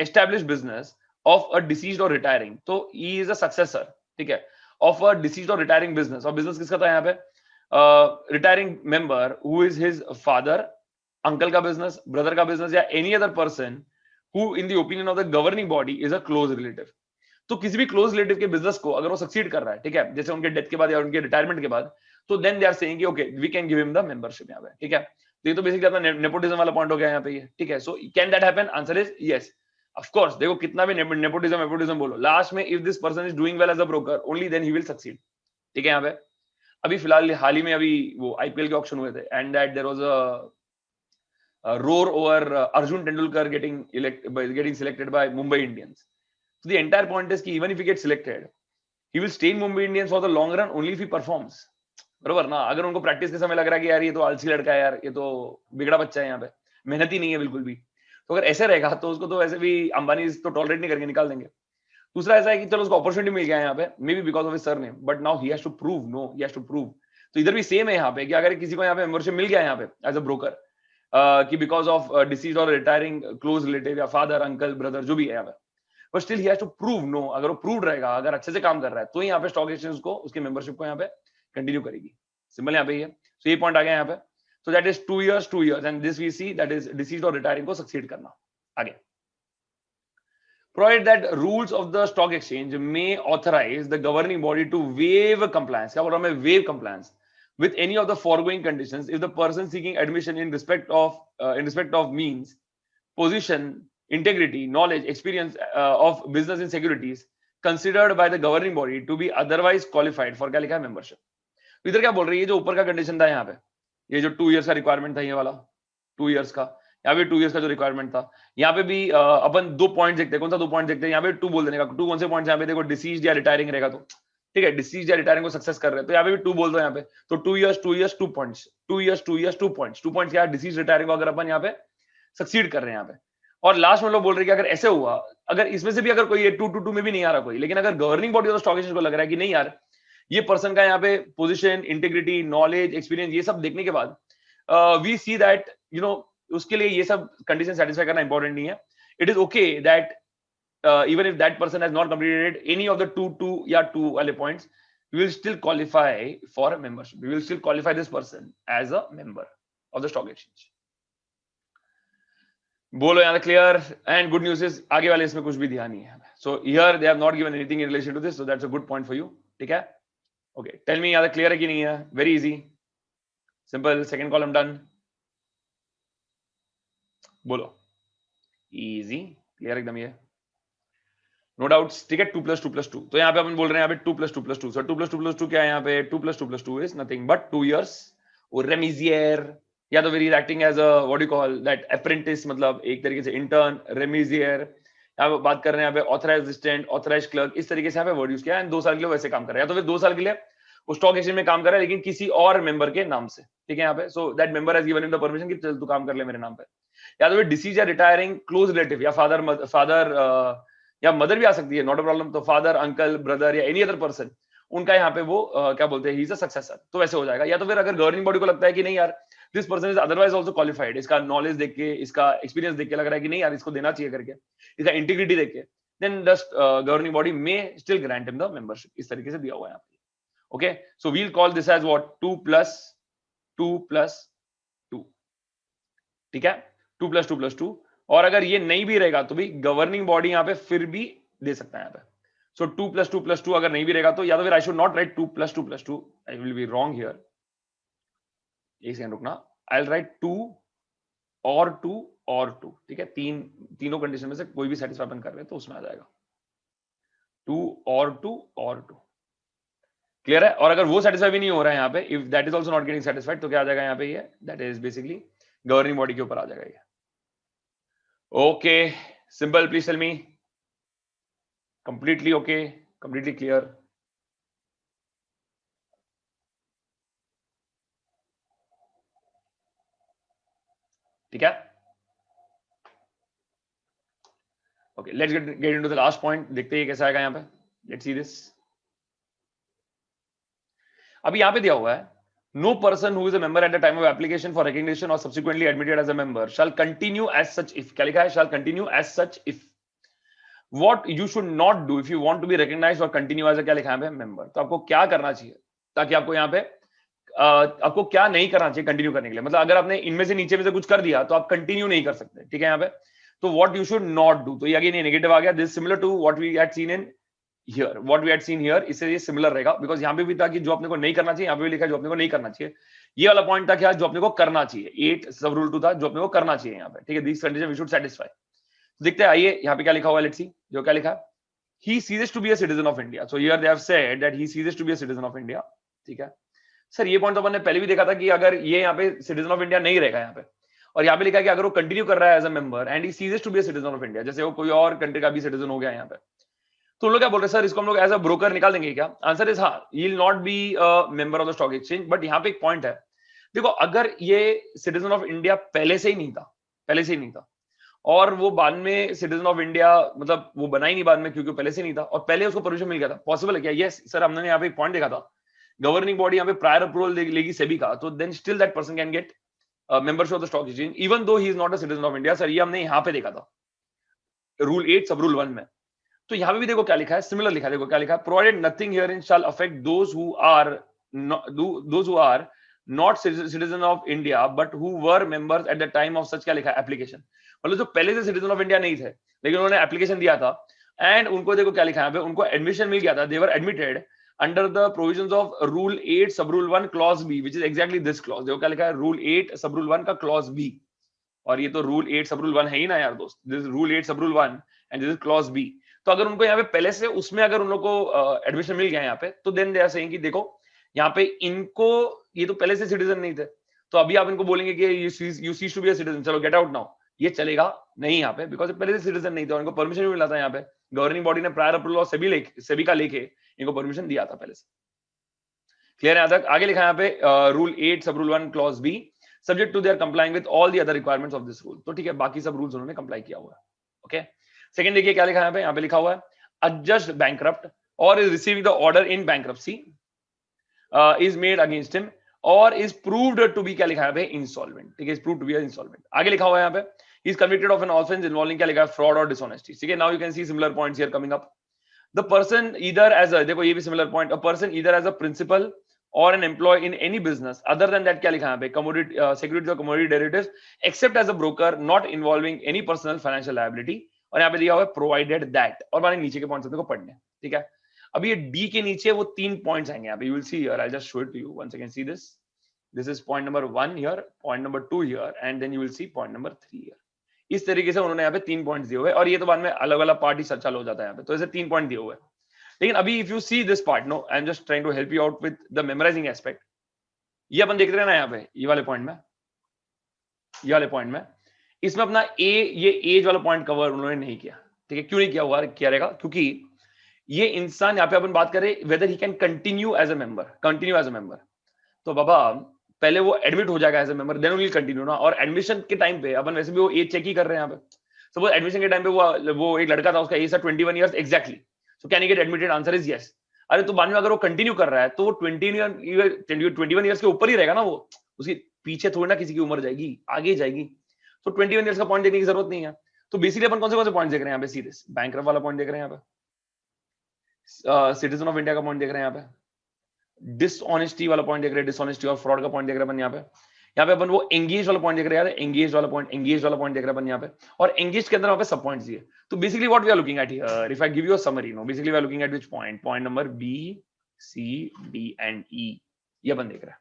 established business of a deceased or retiring, तो he is a successor, ठीक है, of a deceased or retiring business। और business किसका था यहाँ पे, retiring member who is his father, uncle का business, brother का business या any other person who in the opinion of the governing body is a close relative। तो किसी भी क्लोज रिलेटिव के बिजनेस को अगर वो सक्सीड कर रहा है, ठीक है, जैसे उनके डेथ के बाद या उनके रिटायरमेंट के बाद, तो then they are saying okay we can give him the membership यहाँ पे, ठीक है। तो ये तो बेसिकली अपना नेपोटिज्म वाला पॉइंट हो गया यहाँ पे ये, ठीक है। So can that happen, answer is yes, of course. देखो कितना भी नेपोटिज्म बोलो, लास्ट में if this person is doing well as a broker only then he will succeed, ठीक है। यहाँ पे अभी फिलहाल हाल ही में अभी वो आईपीएल के ऑक्शन हुए थे and that there was a roar over Arjun Tendulkar getting selected by Mumbai Indians। So the entire point is कि even if he gets selected, he will stay in Mumbai Indians for the long run only if he performs। बरोबर ना, अगर उनको practice के समय लग रहा है कि यार ये तो आलसी लड़का है, यार ये तो बिगड़ा बच्चा है, यहाँ पे मेहनती नहीं है बिल्कुल भी, तो अगर ऐसे रहेगा तो उसको तो ऐसे भी अंबानी तो टॉलरेट नहीं करके निकाल देंगे। दूसरा ऐसा है कि चलो उसको अपॉर्चुनिटी मिल गया है यहाँ पे, maybe because of his surname, but now he has to prove, no he has to prove. तो इधर भी सेम है यहाँ पे कि अगर किसी को यहाँ पे मेंबरशिप मिल गया है यहाँ पे एज अ ब्रोकर कि बिकॉज ऑफ डिसीज और रिटायरिंग क्लोज रिलेटिव या फादर अंकल ब्रदर जो भी है यहाँ पे, but still he has to prove, no, अगर वो प्रूव रहेगा, अगर अच्छे से काम कर रहा है, तो यहाँ पे स्टॉक एक्सचेंज को उसकी मेंबरशिप को यहाँ पे कंटिन्यू करेगी। सिंपल यहाँ पे ही है। सो ये पॉइंट आ गया यहाँ पे। So that is 2 years and this we see that is disease और रिटायरिंग को सक्सीड करना। आगे, provided that rules of the stock exchange may authorize the governing body to waive compliance, क्या बोल रहा हूं मैं, waive compliance with any of the foregoing conditions if the person seeking admission in respect of means, position, integrity, knowledge, experience of business in securities considered by the governing body to be otherwise qualified for, क्या लिखा है, membership। तो इधर क्या बोल रही है, जो ऊपर का कंडीशन था यहाँ पे, ये जो 2 years का रिक्वायरमेंट था, ये वाला 2 years का, यहाँ पे 2 years का जो रिक्वायरमेंट था, यहाँ पे भी अपन 2 पॉइंट देखते हैं। कौन सा 2 पॉइंट देखते हैं, यहाँ पे 2 बोल देने का। 2 कौन से पॉइंट, यहाँ पे देखो डिसीज या रिटायरिंग रहेगा तो, ठीक है, डिसीज या रिटायरिंग को सक्सेस कर रहे हैं, तो यहाँ पे भी 2 बोल दो यहाँ पे। तो 2 years 2 points, 2 years 2 points, 2 points क्या है, डिसीज रिटायरिंग को अगर अपन यहाँ पे सक्सीड कर रहे हैं यहाँ पे। और लास्ट में लोग बोल रहे हैं कि अगर ऐसे हुआ, अगर इसमें से भी अगर कोई 2 में भी नहीं आ रहा कोई, लेकिन अगर governing body of stock exchange को लग रहा है कि नहीं यार, ये पर्सन का यहाँ पे पोजीशन, इंटीग्रिटी, नॉलेज, एक्सपीरियंस, ये सब देखने के बाद we see that you know, उसके लिए ये सब कंडीशन सेटिस्फाई करना इंपॉर्टेंट नहीं है। It is okay that even if that person has not completed any of the 2 या 2 वाले points, we will still qualify for a membership, we will still qualify this person as a member। of the stock exchange. बोलो यहाँ clear. And good news is आगे वाले इसमें कुछ भी ध्यान नहीं है. So here they have not given anything in relation to this, so that's a good point for you. ठीक है, ओके. टेल मी यहाँ क्लियर है कि नहीं है? Very easy, simple. Second column done. बोलो. इजी, क्लियर एकदम. ये नो डाउट्स. ठीक है, 2 + 2 + 2. तो यहाँ पे अपन बोल रहे हैं यहाँ पे 2 + 2 + 2. सो 2 + 2 + 2 क्या है यहाँ पे? 2 + 2 + 2 इज नथिंग बट 2 years और रेमिजियर, या तो very acting as a what you call that apprentice, मतलब एक तरीके से इंटर्न, रेमिजियर. यहाँ पे बात कर रहे हैं यहाँ पे ऑथराइज्ड असिस्टेंट, ऑथराइज्ड क्लर्क, इस तरीके से यहाँ पे वर्ड यूज किया है. 2 साल के लिए वैसे काम कर रहा है, या तो फिर 2 साल के लिए वो स्टॉक एक्सचेंज में काम कर रहा है लेकिन किसी और मेंबर के नाम से. ठीक है यहाँ पे. So that member has given him the permission कि चल तू काम कर ले मेरे नाम पे. या तो फिर डिसीज या रिटायरिंग क्लोज रिलेटिव, या फादर या मदर भी आ सकती है, नॉट अ प्रॉब्लम. तो फादर, अंकल, ब्रदर या एनी अदर पर्सन, उनका यहाँ पे वो क्या बोलते हैं, ही इज अ सक्सेसर, तो वैसे हो जाएगा. या तो फिर अगर गवर्निंग बॉडी को लगता है कि नहीं यार this person is otherwise also qualified, इसका नॉलेज देख के, इसका एक्सपीरियंस देख के लग रहा है कि नहीं यार इसको देना चाहिए करके, इसका इंटीग्रिटी देख के, then the governing body may still grant him the membership. इस तरीके से दिया हुआ है यहाँ पे. Okay, so we'll call this as what? 2 + 2 + 2. ठीक है, 2 + 2 + 2. और अगर ये नहीं भी रहेगा तो भी गवर्निंग बॉडी यहाँ पे फिर भी दे सकता है यहाँ पे. सो 2 + 2 + 2 अगर नहीं भी रहेगा तो, या तो फिर I should not right 2 + 2 + 2, I will be wrong here. एक सेकंड रुकना. आई विल राइट 2 और 2 और 2. ठीक है, तीनों कंडीशन में से कोई भी सेटिस्फाई अपन कर रहे हैं तो उसमें आ जाएगा 2 और 2 और 2. क्लियर है? और अगर वो सेटिस्फाई भी नहीं हो रहा है यहाँ पे, if that is also not getting satisfied, तो क्या आ जाएगा यहाँ पे? ये that is basically governing body के ऊपर आ जाएगा ये. Okay, simple. Please tell me. Completely okay, completely clear. ठीक है, okay. Let's get into the last point. देखते हैं कैसा आएगा यहाँ पे. Let's see this. अभी यहाँ पे दिया हुआ है, no person who is a member at the time of application for recognition or subsequently admitted as a member shall continue as such if. क्या लिखा है? shall continue as such if. what you should not do if you want to be recognized or continue as a, क्या लिखा है member. तो आपको क्या करना चाहिए ताकि आपको यहाँ पे आपको क्या नहीं करना चाहिए कंटिन्यू करने के लिए? मतलब अगर आपने इनमें से नीचे में से कुछ कर दिया तो आप कंटिन्यू नहीं कर सकते. ठीक है यहाँ पे. तो what you should not do, तो ये अगेन ये नेगेटिव आ गया. This similar to what we had seen in here, what we had seen here. इससे ये सिमिलर रहेगा बिकॉज यहाँ पे भी था कि जो अपने को नहीं करना चाहिए, यहाँ पे भी लिखा है जो अपने को नहीं करना चाहिए. ये वाला पॉइंट था क्या? जो अपने को करना चाहिए. 8 सब रूल 2 था जो अपने को करना चाहिए यहाँ पे. ठीक है, this condition we should satisfy. देखते हैं, आइए यहाँ पे क्या लिखा हुआ है. Let's see. जो क्या लिखा है, he ceases to be a citizen of India. So here they have said that he ceases to be a citizen of India. ठीक है सर, ये पॉइंट तो अपन ने पहले भी देखा था कि अगर ये यहाँ पे सिटीजन ऑफ इंडिया नहीं रहेगा यहाँ पे, और यहाँ पे लिखा है कि अगर वो कंटिन्यू कर रहा है as a member and he ceases to be a citizen of India, जैसे वो कोई और कंट्री का भी सिटीजन हो गया यहाँ पे, तो लोग क्या बोल रहे हैं, सर इसको हम लोग एज अ ब्रोकर निकाल देंगे क्या? आंसर इज हाँ, he will not B a member of the stock exchange. But यहाँ पे एक पॉइंट है, देखो अगर ये सिटीजन ऑफ इंडिया पहले से ही नहीं था, और वो बाद में सिटीजन ऑफ इंडिया, मतलब वो बना ही नहीं बाद में क्योंकि पहले से नहीं था, और पहले उसको परमिशन मिल गया था, पॉसिबल है क्या? यस सर, हमने यहाँ पे एक पॉइंट देखा था, गवर्निंग बॉडी यहाँ पे प्रायर अप्रूवल लेगी सेबी का, तो then still that person can get membership of the stock exchange even though he is not a citizen of India. Sir ये हमने यहाँ पे देखा था रूल 8 सब रूल 1 में. तो यहाँ पे भी देखो क्या लिखा है, सिमिलर लिखा है. देखो क्या लिखा है, provided nothing herein shall affect those who are not citizen of India but who were members at the time of such, क्या लिखा है, एप्लीकेशन. मतलब जो पहले से सिटीजन ऑफ इंडिया नहीं थे लेकिन उन्होंने एप्लीकेशन दिया था एंड उनको देखो क्या लिखा है यहाँ पे, उनको एडमिशन मिल गया था, they were admitted under the provisions of rule 8 sub rule 1 clause B, which is exactly this clause. देखो क्या लिखा है, रूल 8 सब रूल 1 का क्लॉज बी, और ये तो रूल 8 सब रूल 1 है ही ना यार दोस्त, this rule 8 sub rule 1 and this is clause B. तो अगर उनको यहाँ पे पहले से उसमें अगर उन लोग को एडमिशन मिल गया यहाँ पे, तो देन दे आर सेइंग कि देखो यहाँ पे इनको, ये तो पहले से सिटीजन नहीं थे, तो अभी आप इनको बोलेंगे कि you cease to be a citizen, चलो गेट आउट नाउ, ये चलेगा नहीं यहाँ पे, बिकॉज पहले से सिटीजन नहीं थे, इनको परमिशन भी मिला था यहाँ पे, गवर्निंग बॉडी ने प्रायर अप्रूवल और सेबी का लेके इनको परमिशन दिया था पहले से. क्लियर है? तक आगे लिखा है यहाँ पे rule 8 sub rule 1 clause B, subject to their complying with all the other requirements of this rule. तो ठीक है, बाकी सब रूल्स उन्होंने कंप्लाई किया हुआ है. ओके, सेकंड देखिए क्या लिखा है यहाँ पे लिखा हुआ है, a judge bankrupt or is receiving the order in bankruptcy is made against him or is proved to be, क्या लिखा है insolvent. ठीक है, is proved to be insolvent. आगे लिखा हुआ है यहाँ पे, he is convicted of an offense involving, क्या लिखा है, fraud or dishonesty. ठीक है, now you can see similar points here coming up. The person either as a, देखो ये भी similar point, a person either as a principal or an employee in any business other than that, क्या लिखा है यहाँ पे, commodity securities or commodity derivatives except as a broker not involving any personal financial liability, और यहाँ पे दिया हुआ है provided that, और मैंने नीचे के पॉइंट्स अपने को पढ़ने, ठीक है। अब ये डी के नीचे वो 3 पॉइंट्स आएंगे यहाँ पे, you will see here, I'll just show it to you once again, see this, this is point number 1 here, point number 2 here, and then you will see point number 3 here। इस तरीके से उन्होंने यहाँ पे 3 points दिए हुए, और ये तो बाद में अलग अलग पार्ट ही चालू हो जाता है यहाँ पे, तो ऐसे 3 पॉइंट दिए हुए। लेकिन अभी if you see this part, no I am just trying to help you out with the memorising aspect, ये अपन देख रहे हैं ना यहाँ पे, ये वाले पॉइंट में, ये वाले पॉइंट में, इसमें अपना ये एज वाला पॉइंट कवर उन्होंने नहीं किया, ठीक है। क्यों नहीं किया हुआ, किया रहेगा, क्योंकि ये इंसान यहाँ पे अपन बात करें whether he can continue as a member, continue as a member, तो बाबा पहले वो एडमिट हो जाएगा as a member, then will continue ना। और एडमिशन के टाइम पे अपन वैसे भी वो एज चेक ही कर रहे हैं यहाँ पे। सपोज एडमिशन के टाइम पे वो एक लड़का था, उसका एज था 21 years exactly, so can he gate admitted, answer is yes. अरे तो बाद में अगर वो कंटिन्यू कर रहा है तो वो 21 ईयर्स के ऊपर ही रहेगा ना, वो उसके पीछे थोड़ी ना किसी की उम्र जाएगी, आगे जाएगी, तो 21 ईयर्स का पॉइंट देखने की जरूरत नहीं है। तो बेसिकली अपन कौन से पॉइंट देख रहे हैं यहाँ पे, सीधे बैंकरप्ट वाला पॉइंट देख रहे हैं यहाँ पे, सिटीजन ऑफ इंडिया का पॉइंट देख रहे हैं यहाँ पे, डिसऑनेस्टी वाला पॉइंट देख रहे हैं, डिसऑनेस्टी और फ्रॉड का पॉइंट देख रहे हैं अपन यहाँ पे अपन वो एंगेज वाला पॉइंट देख रहे हैं, एंगेज वाला पॉइंट देख रहे हैं अपन यहाँ पे, और एंगेज के अंदर वहां पे सब पॉइंट्स दिए। तो basically what we are looking at here, if I give you a summary, no basically we are looking at which point, point number B, C, D and E, ये अपन देख रहे हैं।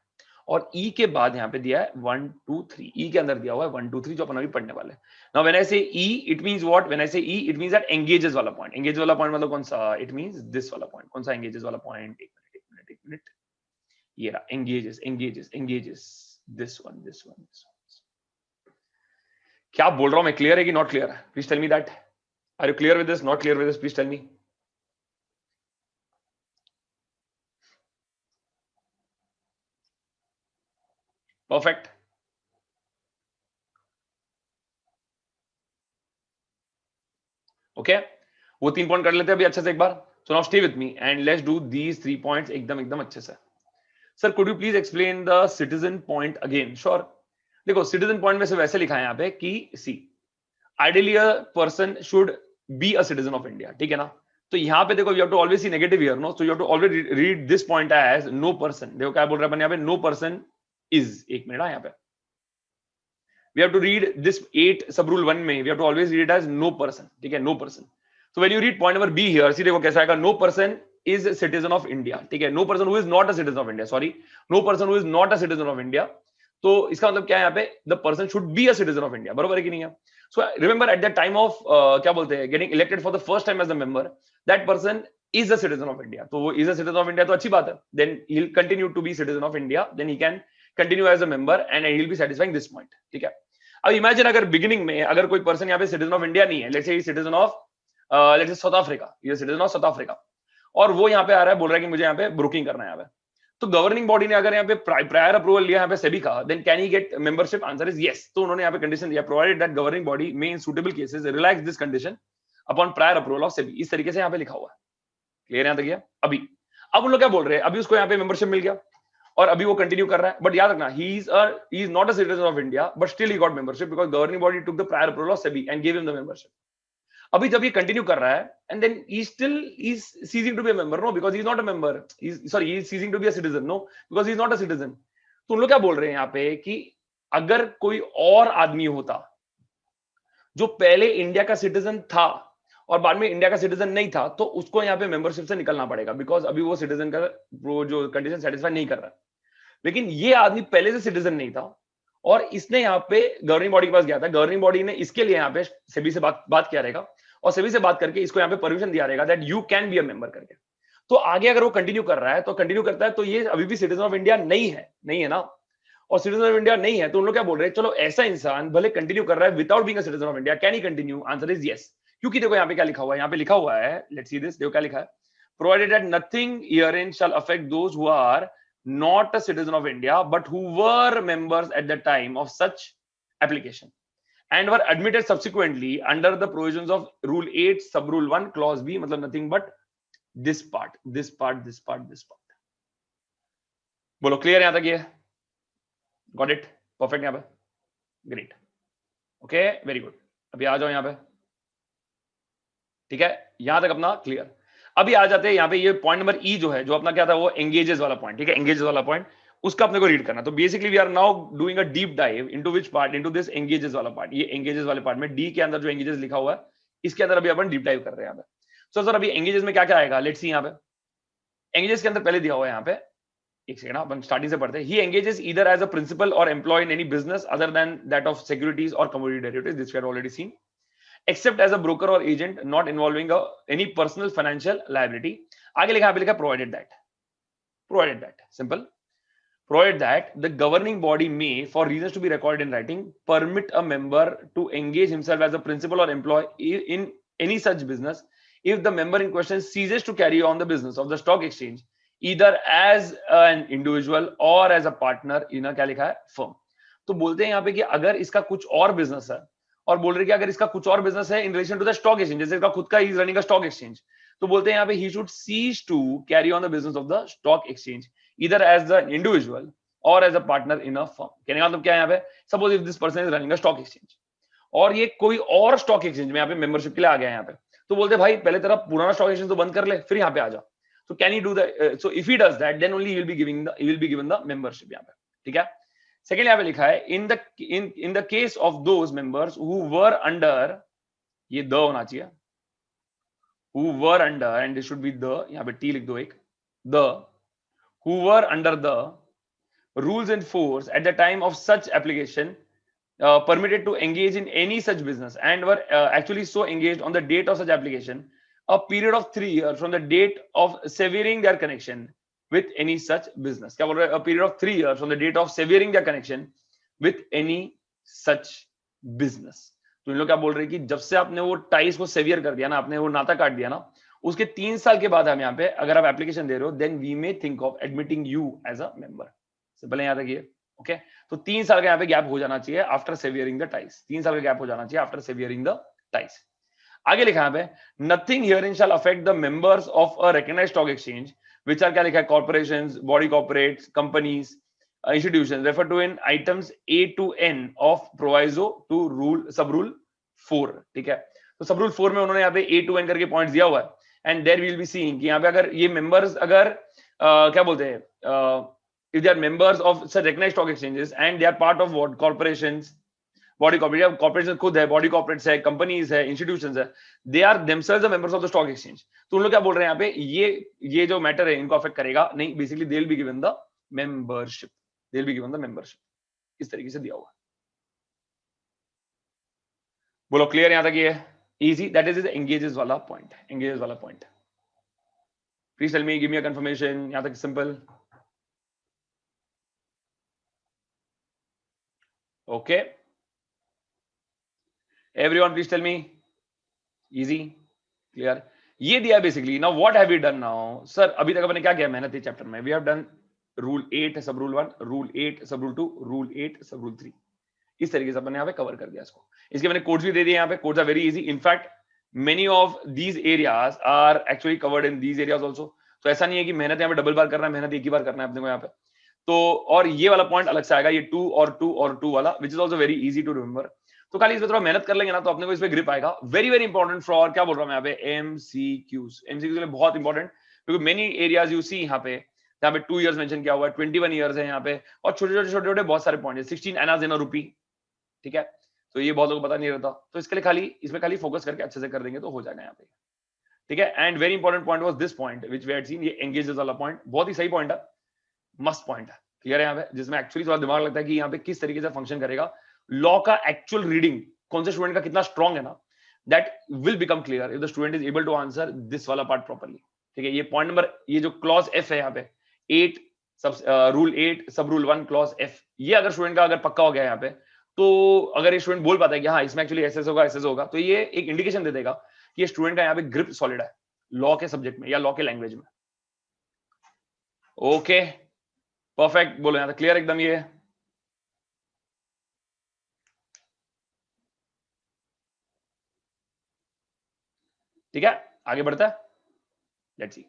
और ई के बाद यहाँ पे दिया है 1 2 3, ई के अंदर दिया हुआ है 1 2 3 जो अपन अभी पढ़ने वाले हैं। Now when I say E it means what, when I say E it means that engages वाला पॉइंट, एंगेज वाला पॉइंट मतलब कौन सा, इट मींस दिस वाला पॉइंट, कौन सा एंगेजेस वाला पॉइंट, एक मिनट, ये रहा, एंगेजेस, this one। क्या बोल रहा हूं मैं, क्लियर है कि नॉट क्लियर है, please tell me that, are you clear with this, not clear with this, please tell me. Perfect, okay, वो 3 पॉइंट कर लेते हैं अभी अच्छे से एक बार। So now stay with me and let's do these 3 points एकदम अच्छे से। Sir could you please explain the citizen point again. Sure, देखो सिटीजन पॉइंट में से वैसे लिखा है यहाँ पे कि see ideally a person should be a citizen of India, ठीक है ना। तो यहाँ पे देखो you have to always see negative here, no, so you have to always read this point as no person. देखो क्या बोल रहा है अपन यहाँ पे, नो पर्सन इज, एक मिनट यहाँ पे we have to read this 8 sub rule 1 में we have to always read it as no person, ठीक है, no person। so when you read point number B here, see देखो कैसा आएगा, no person is a citizen of India, ठीक है, no person who is not a citizen of India, sorry, no person who is not a citizen of India। तो इसका मतलब क्या है यहाँ पे, the person should be a citizen of India, बरोबर है कि नहीं है। so remember at the time of क्या बोलते हैं, getting elected for the first time as a member, that person is a citizen of India। तो वो is a citizen of India तो अच्छी बात है, then he'll continue to be citizen of India, then he can continue as a member and he'll be satisfying this point, ठीक है। अब imagine अगर बिगिनिंग में अगर कोई पर्सन यहाँ पे सिटीजन ऑफ इंडिया नहीं है, let's say citizen of let's say south Africa, ये सिटीजन ऑफ साउथ अफ्रीका, और वो यहाँ पे आ रहा है, बोल रहा है कि मुझे यहाँ पे ब्रोकिंग करना है यहाँ पे, तो गवर्निंग बॉडी ने अगर यहाँ पे प्रायर अप्रूवल लिया यहाँ पे सेबी का, then can he get membership, answer is yes. तो उन्होंने यहाँ पे कंडीशन दिया, provided that governing body may in suitable cases relax this condition upon prior approval of SEBI, इस तरीके से यहाँ पे लिखा हुआ है। क्लियर यहाँ तक? अभी अब उन लोग क्या बोल रहे हैं, अभी उसको यहाँ पे मेंबरशिप मिल गया और अभी वो कंटिन्यू कर रहा है, बट याद रखना he is not a citizen of India but still he got membership because governing body took the prior approval of SEBI and give him the membership. अभी जब ये कंटिन्यू कर रहा है and then he still is ceasing to be a member, no because he is not a member, sorry he is ceasing to be a citizen, no because he is not a citizen. तो उन लोग क्या बोल रहे हैं यहाँ पे कि अगर कोई और आदमी होता जो पहले इंडिया का सिटीजन था और बाद में इंडिया का सिटीजन नहीं था, तो उसको यहाँ पे मेंबरशिप से निकलना पड़ेगा बिकॉज अभी वो सिटीजन का वो जो कंडीशन सेटिस्फाई नहीं कर रहा। लेकिन ये आदमी पहले से सिटीजन नहीं था और इसने यहाँ पे गवर्निंग बॉडी के पास गया था, गवर्निंग बॉडी ने इसके लिए यहाँ पे सेबी से बात किया रहेगा और सेबी से बात करके इसको यहाँ पे परमिशन दिया रहेगा that you can be a member करके। तो आगे अगर वो कंटिन्यू कर रहा है तो कंटिन्यू करता है तो ये अभी भी सिटीजन ऑफ इंडिया नहीं है ना, और सिटीजन ऑफ इंडिया नहीं है तो उन लोग क्या बोल रहे हैं, चलो ऐसा इंसान भले कंटिन्यू कर रहा है without being a citizen of India, can he continue, answer is yes. क्योंकि देखो यहाँ पे क्या लिखा हुआ है, यहाँ पे लिखा हुआ है, लेट्स सी दिस, देखो क्या लिखा है, provided that nothing herein shall affect those who are not a citizen of India but who were members at the time of such application and were admitted subsequently under the provisions of rule 8 sub rule 1 clause B, मतलब nothing but this part। बोलो clear यहां तक? ये got it? Perfect यहां पे, great, okay, very good. अभी आ जाओ यहां पे, ठीक है, यहां तक अपना क्लियर। अभी आ जाते हैं यहाँ पे, ये पॉइंट नंबर ई जो है, जो अपना क्या था वो एंगेजेस वाला पॉइंट, ठीक है, एंगेजेस वाला पॉइंट, उसका अपने को रीड करना। तो basically we are now doing a deep dive into which part, into this engages वाला पार्ट। ये एंगेजेस वाले पार्ट में डी के अंदर जो एंगेजेस लिखा हुआ है, इसके अंदर अभी अपन डीप डाइव कर रहे हैं यहाँ पे। सो सर अभी एंगेजेस में क्या क्या आएगा, लेट्स सी। यहाँ पे एंगेजेस के अंदर पहले दिया हुआ है यहाँ पे, एक सेकंड अपन स्टार्टिंग से पढ़ते हैं। He engages either as a principal और employ in any business other than that of securities और commodity derivatives, this we have already seen, except as a broker or agent not involving any personal financial liability। आगे लिखा है, लिखा provided that simple, provided that the governing body may, for reasons to be recorded in writing, permit a member to engage himself as a principal or employee in any such business if the member in question ceases to carry on the business of the stock exchange either as an individual or as a partner in a, क्या लिखा है, firm। तो बोलते हैं यहाँ पे कि अगर इसका कुछ और बिजनेस है, और बोल रहे कि अगर इसका कुछ और बिजनेस है in relation to the stock exchange, जैसे इसका खुद का ही रनिंग का स्टॉक एक्सचेंज, तो बोलते हैं यहाँ पे he should cease to carry on the business of the stock exchange either as the individual और as a partner in a firm. कहने का मतलब क्या है यहाँ पे, suppose if this person is running a stock exchange और ये कोई और स्टॉक एक्सचेंज में यहाँ पे मेंबरशिप के लिए आ गया है यहाँ पे, तो बोलते भाई पहले तेरा पुराना स्टॉक एक्सचेंज तो बंद कर ले, फिर यहाँ पे आ जा। तो can he do that? So if he does that then only he will be given the membership यहाँ पे, ठीक है। सेकेंड यहाँ पे लिखा है in the case of those members who were under, ये द होना चाहिए, who were under, and this should be the, यहाँ पे टी लिख दो एक, the who were under the rules in force at the time of such application permitted to engage in any such business and were actually so engaged on the date of such application, a period of 3 years from the date of severing their connection with any such business। क्या बोल रहे हैं? A period of 3 years from the date of severing their connection with any such business। तो इन लोग क्या बोल रहे हैं कि जब से आपने वो टाइस को सेवियर कर दिया ना, आपने वो नाता काट दिया ना, उसके 3 साल के बाद हम यहाँ पे अगर आप एप्लीकेशन दे रहे हो, then we may think of admitting you as a member. Simple है, याद रखिए। ओके, तो 3 साल का यहाँ पे गैप हो जाना चाहिए आफ्टर सेवियरिंग द टाइस, 3 साल का गैप हो जाना चाहिए आफ्टर सेवियरिंग द टाइस। आगे लिखा है यहाँ पे, nothing herein shall affect the members of a recognised stock exchange which are, क्या लिखा है, corporations, body corporates, companies, institutions referred to in items A to N of proviso to rule sub rule 4। ठीक है, तो सब rule 4 में उन्होंने यहाँ पे A to N करके पॉइंट्स दिया हुआ है, and there will be seeing कि यहाँ पे अगर ये मेंबर्स अगर क्या बोलते हैं, if they are members of such recognized stock exchanges and they are part of what corporations, body corporate, corporation खुद है, body corporates है, companies है, institutions है, they are themselves the members of the stock exchange। तो उन लोग क्या बोल रहे हैं यहाँ पे, ये जो मैटर है इनको अफेक्ट करेगा नहीं, basically they will be given the membership, they will be given the membership, इस तरीके से दिया हुआ है। बोलो क्लियर यहां तक? ये इजी, दैट इज एंगेजेस वाला पॉइंट, एंगेजेस वाला point. Please tell me, give me a confirmation, यहां तक simple? Okay, everyone please tell me, easy, clear? ये दिया basically. Now what have we done now sir? अभी तक अपने क्या किया मेहनत इस चैप्टर में? We have done rule 8 sub rule 1, rule 8 sub rule 2, rule 8 sub rule 3, इस तरीके से अपन ने यहाँ पे कवर कर दिया इसको। इसके मैंने कोड्स भी दे दिए यहाँ पे, codes are very easy. In fact many of these areas are actually covered in these areas also. तो ऐसा नहीं है कि मेहनत यहाँ पे डबल बार करना है, मेहनत एक ही बार करना है अपने को यहाँ पे। तो और ये वाला पॉइंट अलग से आएगा, ये 2 और 2 और 2 वाला, which is also very easy to remember. तो खाली इसमें थोड़ा मेहनत कर लेंगे ना, तो अपने को इसमें ग्रिप आएगा। वेरी वेरी इंपॉर्टेंट फॉर, क्या बोल रहा हूँ मैं यहाँ पे, एमसीक्यूज। एमसीक्यूज में बहुत इंपॉर्टेंट, क्योंकि मेनी एरियाज यू सी यहाँ पे 2 इयर्स मेंशन किया हुआ है, 21 इयर्स है यहाँ पे, और छोटे छोटे छोटे छोटे बहुत सारे पॉइंट है, 16 एनाज इन अ रुपी। ठीक है, तो ये बहुत लोगों को पता नहीं रहता, तो इसके लिए खाली इसमें खाली फोकस करके अच्छे से कर देंगे तो हो जाएगा यहाँ पे। ठीक है, and very important point was this point which we had seen, ये एंगेजेस वाला पॉइंट बहुत ही सही पॉइंट है, मस्त पॉइंट है, क्लियर है यहाँ पे, जिसमें एक्चुअली थोड़ा दिमाग लगता है कि यहाँ पे किस तरीके से फंक्शन करेगा लॉ का एक्चुअल रीडिंग, कौन से स्टूडेंट का कितना स्ट्रॉन्ग है ना, that will become clear if the student is able to answer this वाला पार्ट प्रॉपर्ली। ठीक है, ये पॉइंट नंबर, ये जो क्लॉज एफ है यहाँ पे 8 sub rule 8 sub rule 1 clause F, ये अगर स्टूडेंट का अगर पक्का हो गया यहाँ पे, तो अगर ये स्टूडेंट बोल पाता है कि हाँ इसमें एक्चुअली ऐसे होगा ऐसे होगा, तो ये एक इंडिकेशन दे देगा कि ये स्टूडेंट का यहाँ पे ग्रिप सॉलिड है लॉ के सब्जेक्ट में या लॉ के लैंग्वेज में। ओके परफेक्ट, बोलो यहाँ तक क्लियर एकदम? ये ठीक है, आगे बढ़ता है, let's C.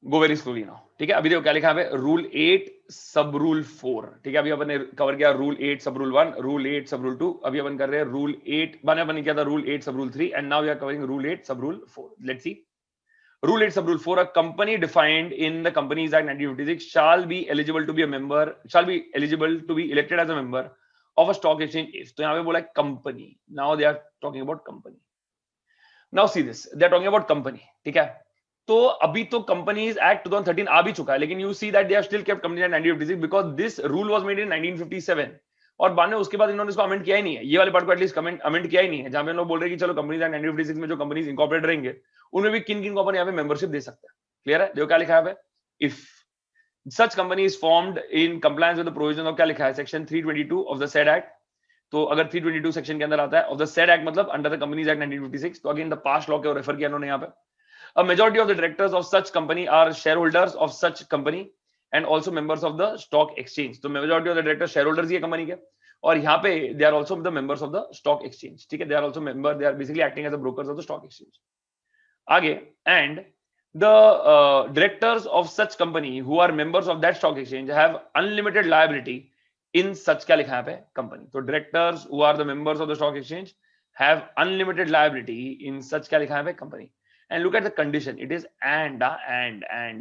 Go very slowly now, ठीक है। अभी देखो क्या लिखा है रूल 8 सब रूल 4, ठीक है। अभी अपन ने कवर किया rule 8 sub rule 1, rule 8 sub rule 2, अभी अपन कर रहे हैं रूल 8 बने अपन किया था rule 8 sub rule 3 and now we are covering rule 8 sub rule 4। Let's see Rule 8 sub rule 4, a company defined in the Companies Act 1956 shall be eligible to be elected as a member of a stock exchange if, तो यहाँ पे बोला है company, now they are talking about company, now see this, they are talking about company, ठीक है। तो अभी तो Companies Act 2013 आ भी चुका है, लेकिन you see that they have still kept Companies Act 1956 because this rule was made in 1957 और बाद में उसके बाद इन्होंने इसको अमेंड किया ही नहीं है, ये वाले पार्ट को एटलीस्ट अमेंड किया ही नहीं है, जहां पे लोग बोल रहे हैं कि चलो कंपनीज एक्ट 1956 में जो कंपनीज इनकॉर्पोरेट रहेंगे उनमें भी किन किन को अपन यहाँ पे मेंबरशिप दे सकते हैं। क्लियर है? देखो क्या लिखा है, if such company is formed in compliance with the provision of, क्या लिखा है, section 322 of the said act. तो अगर 322 सेक्शन के अंदर आता है ऑफ द सेड एक्ट मतलब अंडर द कंपनीज एक्ट 1956, तो अगेन द पास्ट लॉ के रेफर किया उन्होंने यहाँ पे। A majority of the directors of such company are shareholders of such company and also members of the stock exchange। तो majority of the directors shareholders ही है company के, और यहाँ पे they are also the members of the stock exchange, ठीक है। they are also member, they are basically acting as the brokers of the stock exchange। आगे, and the directors of such company who are members of that stock exchange have unlimited liability in such, क्या लिखा है यहाँ पे, company। तो directors who are the members of the stock exchange have unlimited liability in such, क्या लिखा है यहाँ पे, company। And look at the condition, it is and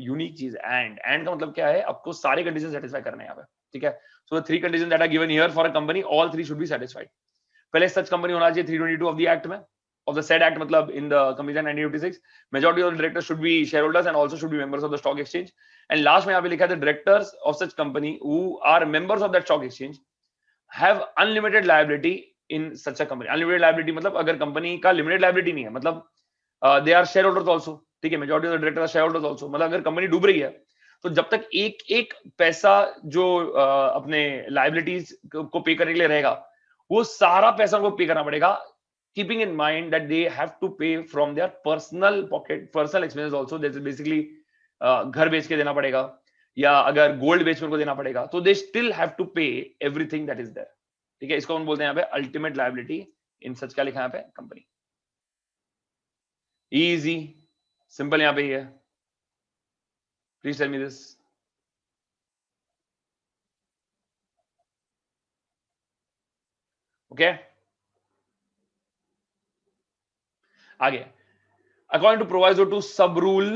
unique चीज and का मतलब क्या है, आपको सारे conditions satisfy करने हैं यहाँ पे, ठीक है। So the three conditions that are given here for a company, all three should be satisfied। पहले such company होना चाहिए 322 of the act में, of the said act मतलब in the Companies Act 1956, majority of the directors should be shareholders and also should be members of the stock exchange। and last में यहाँ पे लिखा है the directors of such company who are members of that stock exchange have unlimited liability in such a company। unlimited liability मतलब अगर company का limited liability नहीं है, मतलब they are shareholders also, ठीक है। Majority of the director are shareholders also, मतलब अगर कंपनी डूब रही है तो जब तक एक एक पैसा जो अपने लाइबिलिटीज को पे करने के लिए रहेगा, वो सारा पैसा उनको पे करना पड़ेगा, keeping in mind that they have to pay from their personal pocket, personal expenses also, that is basically घर बेच के देना पड़ेगा या अगर गोल्ड बेच को देना पड़ेगा, तो दे स्टिल हैव टू पे एवरीथिंग दैट इज देयर, ठीक है। इसको हम बोलते हैं यहाँ पे अल्टीमेट लाइबिलिटी इन सच, क्या लिखा है यहाँ पे, कंपनी। इजी सिंपल यहां पे ही है, please tell me this. Okay, आगे, according to proviso to sub rule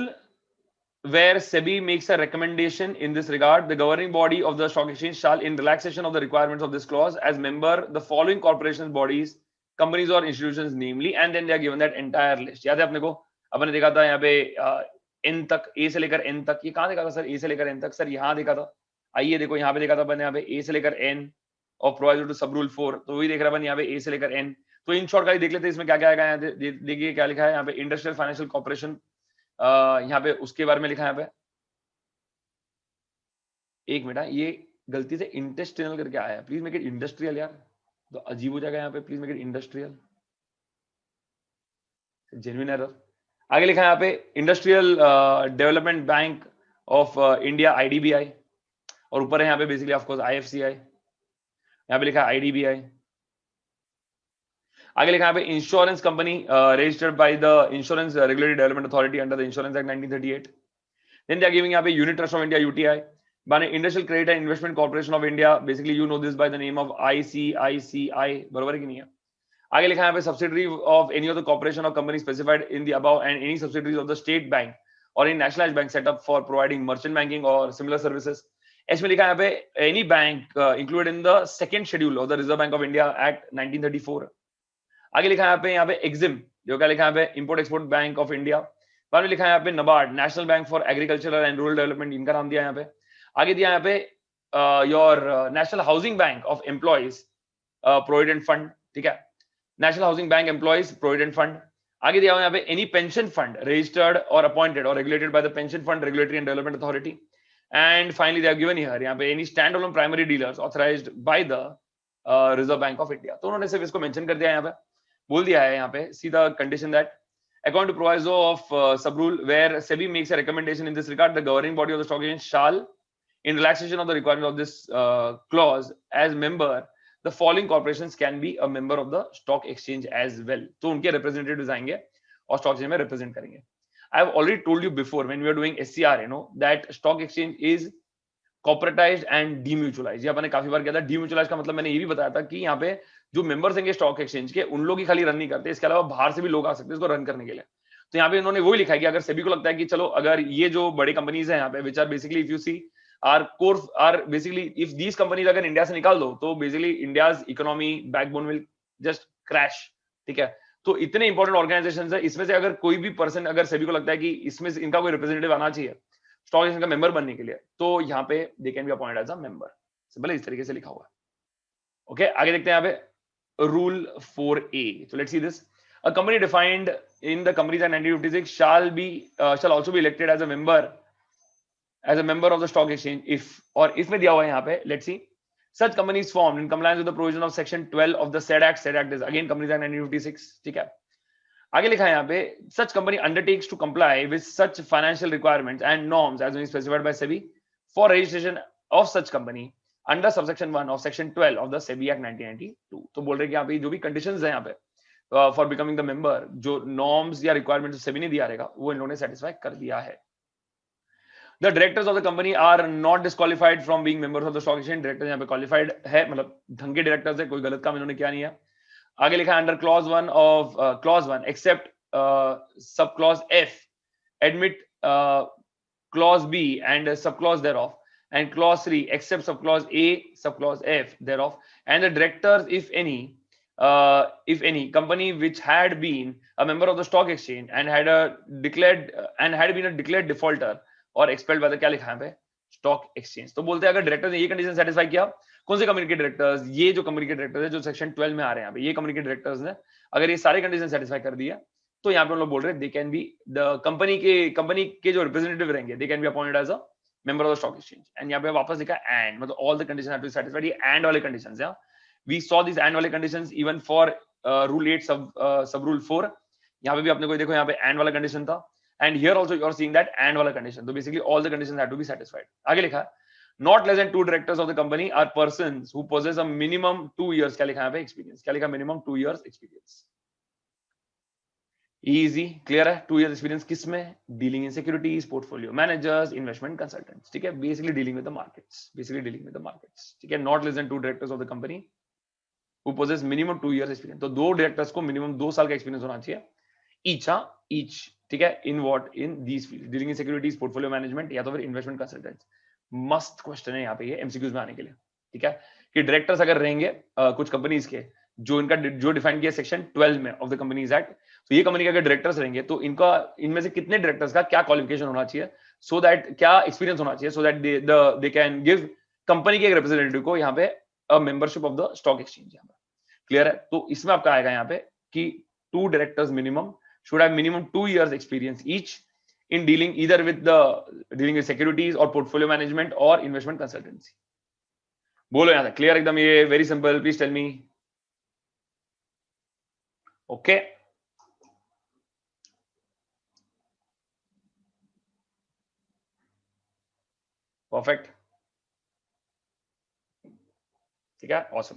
where SEBI makes a recommendation in this regard, the governing body of the stock exchange shall, in relaxation of the requirements of this clause, as member the following corporations, bodies, companies or institutions namely, and then they are given that entire list। याद है अपने को, अपने देखा था यहाँ पे N तक, ए से लेकर एन तक, ये कहाँ देखा था सर, ए से लेकर एन तक, सर यहाँ देखा था, आइए देखो यहाँ पे देखा था अपने यहाँ पे ए से लेकर एन और प्रोवाइजो टू सब रूल 4, तो वही देख रहा अपन यहाँ पे ए से लेकर एन। तो इन शॉर्ट का देख लेते हैं इसमें क्या क्या आएगा, देखिए क्या लिखा है यहाँ पे, इंडस्ट्रियल फाइनेंशियल कॉर्पोरेशन, यहाँ पे उसके बारे में लिखा है यहाँ पे, एक मिनट, ये गलती से इंडस्ट्रियल करके आया है, प्लीज मेक इट इंडस्ट्रियल यार, तो अजीब हो जाएगा यहाँ पे, please make it industrial, genuine error. आगे लिखा है यहाँ पे industrial development bank of India IDBI, और ऊपर है यहाँ पे बेसिकली ऑफ कोर्स IFCI, यहाँ पे लिखा है IDBI। आगे लिखा है यहाँ पे insurance company registered by the Insurance Regulatory Development Authority under the Insurance Act 1938। Then they are giving यहाँ पे Unit Trust of India UTI, बाने Industrial Credit and Investment Corporation of India, basically you know this by the name of ICICI, बराबर है कि नहीं है। आगे लिखा है यहाँ पे subsidiary of any of the corporation और company specified in the above and any subsidiaries of the State Bank और in nationalised bank set up for providing merchant banking और सिमिलर सर्विसेज। इसमें लिखा है यहाँ पे any bank included in the second schedule of the Reserve Bank of India Act 1934। आगे लिखा है यहाँ पे एग्जिम, जो क्या लिखा है यहाँ पे import export bank of India. बाद में लिखा है यहाँ पे NABARD, national bank for agricultural and rural development, इनका नाम दिया यहाँ पे। आगे दिया यहाँ पे your national housing bank of employees provident fund, ठीक है, national housing bank employees provident fund. आगे दिया हुआ यहाँ पे एनी पेंशन फंड रजिस्टर्ड और अपॉइंटेड और regulated by the pension fund regulatory and development authority. And finally they have given here यहाँ पे any stand alone primary dealers authorised by the Reserve Bank of India. तो उन्होंने सिर्फ इसको mention कर दिया यहाँ पे, बोल दिया है यहाँ पे सीधा condition that according to proviso of sub rule where SEBI makes a recommendation in this regard, the governing body of the stock exchange shall, in relaxation of the requirement of this clause, as member the following corporations can be a member of the stock exchange as well। तो उनके representatives आएंगे और stock exchange में represent करेंगे। I have already told you before when we are doing SCR, that stock exchange is corporatised and demutualise. ये अपने काफी बार किया था। डीम्यूचुअलाइज का मतलब मैंने ये भी बताया था कि यहाँ पे जो मेंबर्स हैं स्टॉक एक्सचेंज के, उन लोग ही खाली रन नहीं करते, इसके अलावा बाहर से भी लोग आ सकते हैं इसको रन करने के लिए। तो यहाँ पे इन्होंने वही लिखा है कि अगर सभी को लगता है कि चलो अगर ये जो बड़ी कंपनीज है यहाँ पे which are basically if you see are core are basically if these companies अगर इंडिया से निकाल दो तो basically India's economy backbone will just crash. ठीक है, तो इतने इंपॉर्टेंट ऑर्गेनाइजेशन है, इसमें से अगर कोई भी पर्सन अगर सभी को लगता है कि इसमें से इनका कोई रिप्रेजेंटेटिव आना चाहिए स्टॉक एक्सचेंज का मेंबर बनने के लिए, तो यहाँ पे they can be appointed as a member. Simple है, इस तरीके से लिखा हुआ है। ओके, आगे देखते हैं यहाँ पे रूल 4A। तो let's see this. A company defined in the Companies Act 1956 shall also be elected as a member of the stock exchange if, और इसमें दिया हुआ है यहाँ पे, let's see, such company is formed in compliance with the provision of section 12 of the said act is again Companies Act 1956। ठीक है, आगे लिखा है यहाँ पे, such company undertakes to comply with such financial requirements and norms as may be specified by SEBI for registration of such company under subsection 1 of section 12 of the SEBI Act 1992। तो बोल रहे कि यहाँ पे जो भी conditions है यहाँ पे फॉर बिकमिंग द मेंबर, जो नॉर्म्स या रिक्वायरमेंट सेबी ने दिया रहेगा वो इन लोगों ने सेटिस्फाई कर दिया है। The directors of the company are not disqualified from being members of the stock exchange. Director यहाँ पे क्वालिफाइड है, मतलब ढंग के डायरेक्टर्स है, कोई गलत काम इन्होंने किया नहीं है। आगे लिखा है under clause 1 except sub clause F admit clause B and sub clause thereof and clause 3 except sub clause A sub clause F thereof, and the directors if any company which had been a member of the stock exchange and had been a declared defaulter or expelled by the, क्या लिखा है पे, stock exchange। तो बोलते हैं अगर director ने ये कंडीशन सेटिस्फाई किया, कौन से कंपनी के डायरेक्टर्स, ये जो कंपनी के डायरेक्टर्स है जो सेक्शन 12 में आ रहे हैं यहाँ पे, ये कंपनी के डायरेक्टर्स ने अगर ये सारे कंडीशन सेटिस्फाई कर दिया तो यहाँ पे हम लोग बोल रहे हैं they can be the company के जो रिप्रेजेंटेटिव रहेंगे they can be appointed as a member of the stock exchange। and यहाँ पे वापस लिखा and, मतलब all the conditions have to be satisfied। ये and वाले conditions हैं, we saw these and वाले conditions even for rule 8 sub rule 4। यहाँ पे भी आपने कोई देखो यहाँ पे and वाला condition था, and here also you are seeing that and वाला condition। तो basically all the conditions have to be satisfied। आगे लिखा है not less than 2 directors of the company are persons who possess a minimum 2 years, क्या लिखा है यहाँ पे, experience। क्या लिखा, minimum 2 years experience। Easy clear है, 2 इयर्स एक्सपीरियंस किसमें, dealing in securities, portfolio managers, investment consultants. ठीक है, basically dealing with the markets. ठीक है, not less than 2 directors of the company who possess minimum 2 years experience. तो 2 directors को minimum 2 साल का एक्सपीरियंस होना चाहिए ईच। ठीक है, in what, in these field, dealing in securities, portfolio management या तो फिर इन्वेस्टमेंट कंसल्टेंट्स। मस्त क्वेश्चन है यहाँ पे ये एमसीक्यूज में आने के लिए। ठीक है, कि डायरेक्टर्स अगर रहेंगे कुछ कंपनीज के जो इनका जो डिफाइन किया सेक्शन 12 में ऑफ द कंपनीज एक्ट, तो ये कंपनी के अगर डायरेक्टर्स रहेंगे तो इनका इनमें से कितने डायरेक्टर्स का क्या क्वालिफिकेशन होना चाहिए, सो दैट क्या एक्सपीरियंस होना चाहिए, so that they can give company के एक रिप्रेजेंटेटिव को यहाँ पे अ membership of the stock exchange. यहाँ पे क्लियर है, तो इसमें आपका आएगा यहाँ पे कि 2 directors minimum should have minimum 2 years experience each in dealing either with dealing with securities or portfolio management or investment consultancy। बोलो यहाँ तक क्लियर एकदम, ये very simple, please tell me. Okay, perfect, ठीक है, awesome.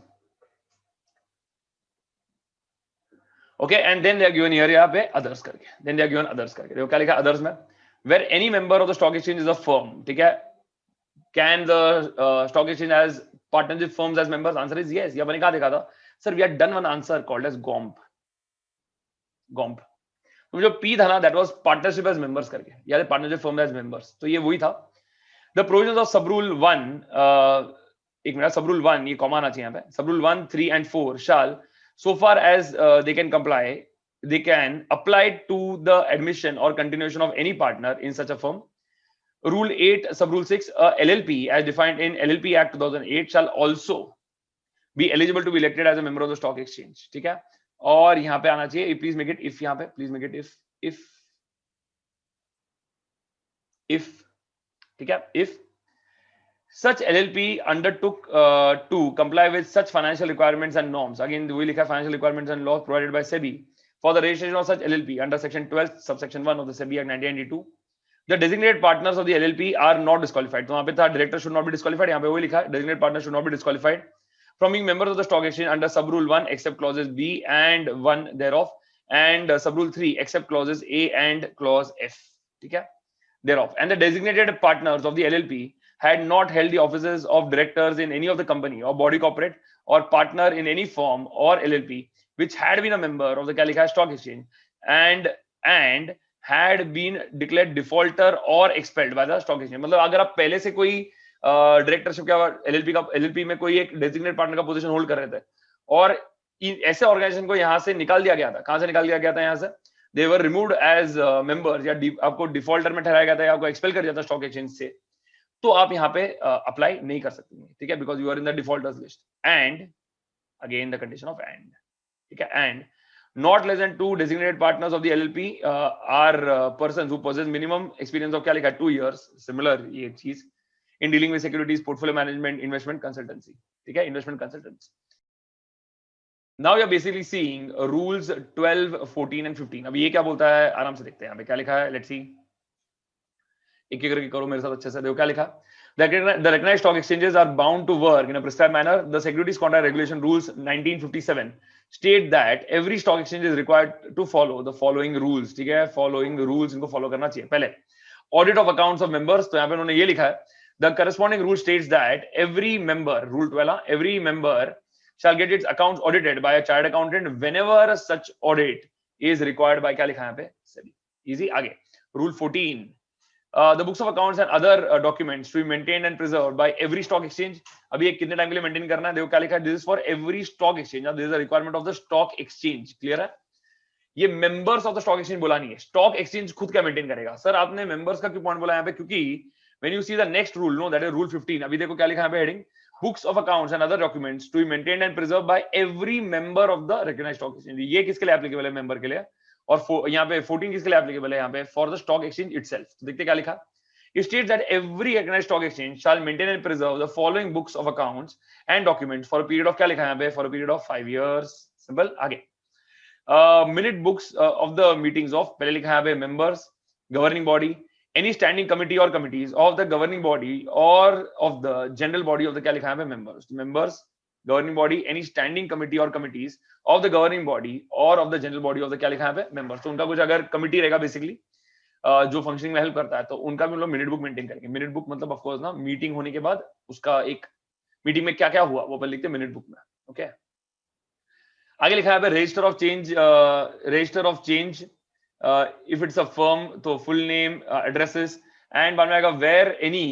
Okay, and then they are given here यहाँ पे others करके, then they are given others करके। देखो क्या लिखा अदर्स में, where any member of the stock exchange is a firm. ठीक है, can the stock exchange has partnership firms as members? Answer is yes. ये मैंने कहा देखा था sir, we had done one answer called as गॉम्प। तो जो पी था ना, that was partnership as members करके, या पार्टनरशिप फर्म एज मेंबर्स, तो ये वही था। द प्रोविजंस ऑफ सब रूल 1, एक मिनट, सब रूल 1, ये कॉमा आना चाहिए यहाँ पे, सब rule 1, 3 and 4 shall, so far as they can comply, they can apply to the admission or continuation of any partner in such a firm। Rule 8 sub rule 6, LLP as defined in LLP Act 2008 shall also be eligible to be elected as a member of the stock exchange। ठीक है, और यहाँ पे आना चाहिए please make it if, यहाँ पे please make it if, ठीक है, if such LLP undertook to comply with such financial requirements and norms, again we likha financial requirements and laws provided by SEBI for the registration of such LLP under section 12 subsection 1 of the SEBI Act 1992, the designated partners of the LLP are not disqualified। तो वहां पे था director should not be disqualified, यहाँ पे वही लिखा है designated partners should not be disqualified from being members of the stock exchange under sub rule 1 except clauses B and 1 thereof and sub rule 3 except clauses A and clause F, ठीक है, thereof, and the designated partners of the LLP had not held the offices of directors in any of the company or body corporate or partner in any firm or LLP which had been a member of the Calicut Stock Exchange and had been declared defaulter or expelled by the stock exchange. मतलब अगर आप पहले से कोई directorship या LLP में कोई एक डेजिग्नेट पार्टनर का पोजीशन होल्ड कर रहे थे और ऐसे ऑर्गेनाइजेशन को यहां से निकाल दिया गया था, कहां से निकाल दिया गया था, यहां से दे वर रिमूव्ड एज मेंबर्स, या आपको डिफॉल्टर में ठहराया गया था या आपको एक्सपेल कर दिया था स्टॉक एक्सचेंज से, तो आप यहाँ पे अप्लाई नहीं कर सकते, ठीक है, because you are in the defaulters list. And again the condition of and, ठीक है, and not less than 2 designated partners of the LLP are persons who possess minimum experience of Calicut 2 years, similar ये चीज, in dealing with securities, portfolio management, investment consultancy, ठीक है, investment consultants. Now we are basically seeing rules 12, 14 and 15. अब ये क्या बोलता है आराम से देखते हैं, यहाँ पे क्या लिखा है, let's see. एक एक करके करो मेरे साथ अच्छे से, देखो क्या लिखा. The recognized stock exchanges are bound to work in a prescribed manner. The Securities Contract Regulation Rules 1957 state that every stock exchange is required to follow the following rules, ठीक है, following rules इनको follow करना चाहिए. पहले audit of accounts of members, तो यहाँ पे उन्होंने ये लिखा है, the corresponding rule states that every member, rule 12, every member shall get its accounts audited by a chartered accountant whenever such audit is required by, क्या लिखा है यहाँ पे, SEBI. Easy. आगे rule 14, the books of accounts and other documents to be maintained and preserved by every stock exchange. अभी ये कितने time के लिए मेंटेन करना है, देखो क्या लिखा है, this is for every stock exchange. Now this is a requirement of the stock exchange. Clear है, ये members of the stock exchange बोला नहीं है, स्टॉक एक्सचेंज खुद क्या मेंटेन करेगा. सर आपने मेंबर्स का क्यों पॉइंट बोला यहाँ पे, क्योंकि when you see the next rule, no, that is rule 15. अभी देखो क्या लिखा है यहाँ पे heading, books of accounts and other documents to be maintained and preserved by every member of the recognized stock exchange. ये किसके लिए एप्लीकेबल है, मेंबर के लिए. और यहाँ पे 14 किसके लिए एप्लीकेबल है, यहाँ पे for the stock exchange itself. तो देखते क्या लिखा, it states that every recognized stock exchange shall maintain and preserve the following books of accounts and documents for a period of, क्या लिखा है यहाँ पे, for a period of 5 years. Simple. आगे minute books of the meetings of, पहले लिखा है यहाँ पे members, governing body, any standing committee or committees of the governing body or of the general body of the, क्या लिखा है यहाँ पे, members, governing body, any standing committee or committees of the governing body or of the general body of the, क्या लिखा है यहाँ पे, members. तो उनका कुछ अगर कमिटी रहेगा बेसिकली जो फंक्शनिंग में हेल्प करता है, तो उनका भी हम लोग मिनट बुक मेंटेन करेंगे. मिनट बुक मतलब ऑफ कोर्स ना, मीटिंग होने के बाद उसका एक मीटिंग में क्या क्या हुआ वो अपन लिखते हैं मिनट बुक में. ओके, आगे लिखा है register of change, register of change if it's a firm, तो फुल नेम, एड्रेसेस, एंड बाद में आएगा where any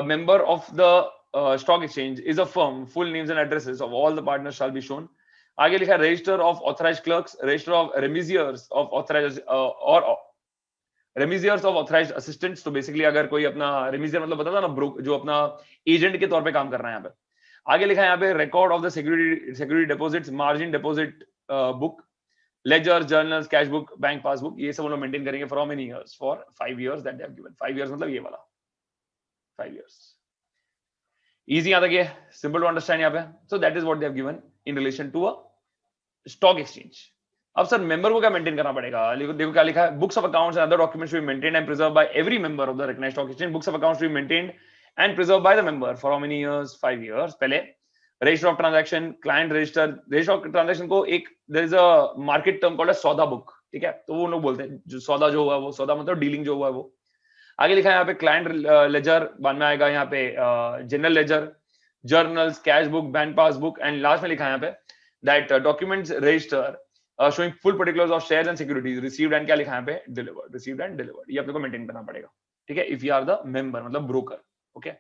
member of the stock exchange is a firm, full names and addresses of all the partners shall be shown. आगे लिखा है register of authorised clerks, register of remisiers of authorised और remisiers of authorised assistants. तो बेसिकली अगर कोई अपना रेमिजियर मतलब पता था ना, जो अपना एजेंट के तौर पे काम कर रहा है यहाँ पे. आगे लिखा है यहाँ पे record of the security deposits, margin deposit book, ledger, journals, cash book, bank passbook, ये सब हम लोग मेंटेन करेंगे for how many years, for 5 years that they have given. 5 years मतलब ये वाला 5 years. इजी यहाँ तक ये सिंपल टू अंडरस्टैंड यहाँ पे. So that is what they have given in relation to a stock exchange. अब सर मेंबर को क्या मेंटेन करना पड़ेगा, देखो क्या लिखा है, books of accounts and other documents to be maintained and preserved by every member of the recognised stock exchange. Books of accounts to be maintained and preserved by the member for how many years, 5 years. पहले register of transaction, client register, register of transaction को एक there is a market term called सौदा book, ठीक है, तो वो लोग बोलते हैं जो सौदा जो हुआ वो, सौदा मतलब डीलिंग जो हुआ वो. आगे लिखा है यहाँ पे क्लाइंट लेजर, बाद में आएगा यहाँ पे general ledger, journals, cash book, bank passbook, and last में लिखा है यहाँ पे that documents register showing full particulars of shares and securities received and क्या लिखा है यहाँ पे, delivered, received and delivered. ये अपने को मेंटेन करना पड़ेगा, ठीक है, if you are the member मतलब ब्रोकर. ओके,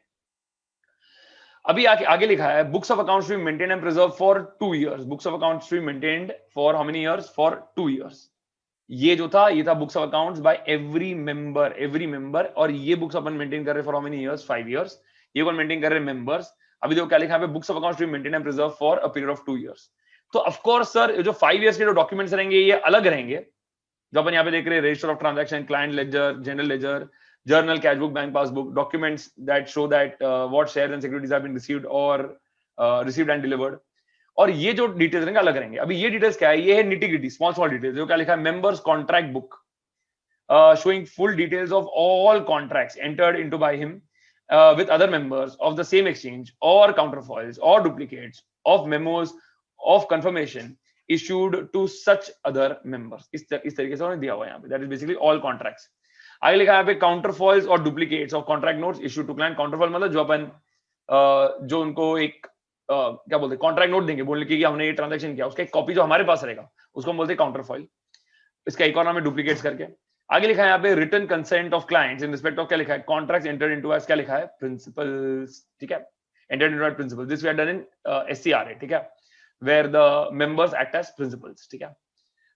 अभी आगे लिखा है books of accounts to be maintained and preserved for 2 years. Books of accounts to be maintained for how many years, for 2 years. ये जो था ये था books of accounts by every member, और ये बुक्स अपन मेंटेन कर रहे for how many years, 5 years. ये कौन मेंटेन कर रहे मेंबर्स. अभी देखो क्या लिखा है books of accounts to be maintained and preserved for a period of 2 years. तो ऑफ कोर्स सर जो 5 years के जो डॉक्यूमेंट्स रहेंगे ये अलग रहेंगे, जो अपन यहाँ पे देख रहे हैं, register of transaction, client ledger, general ledger, journal, cash book, bank passbook, documents that show that what shares and securities have been received और रिसीव्ड एंड डिलीवर्ड. और ये जो डिटेल्स रहेंगे अलग रहेंगे. अभी ये डिटेल्स क्या है, ये है निटी-ग्रिटी स्मॉल डिटेल्स. जो क्या लिखा है members contract book showing full details of all contracts entered into by him with other members of the same exchange or counterfoils or duplicates of memos of confirmation issued to such other members. इस तरीके से उन्हें दिया हुआ है यहाँ पे. That is basically all contracts. आगे लिखा है यहाँ पे counterfoils or duplicates of contract notes issued to client. counterfoil मतलब जो अपन जो उनको एक क्या बोलते हैं कॉन्ट्रैक्ट नोट देंगे बोलने की हमने ये ट्रांजैक्शन किया, उसका एक कॉपी जो हमारे पास रहेगा उसको हम बोलते हैं काउंटरफॉइल. इसका एक और नाम है डुप्लीकेट्स करके. आगे लिखा है यहाँ पे written consent of clients in respect of क्या लिखा है कॉन्ट्रैक्ट्स एंटर्ड इनटू एज क्या लिखा है प्रिंसिपल्स. ठीक है, entered into as principals. This we have done in SCRA. ठीक है, where the members act as principals. ठीक है.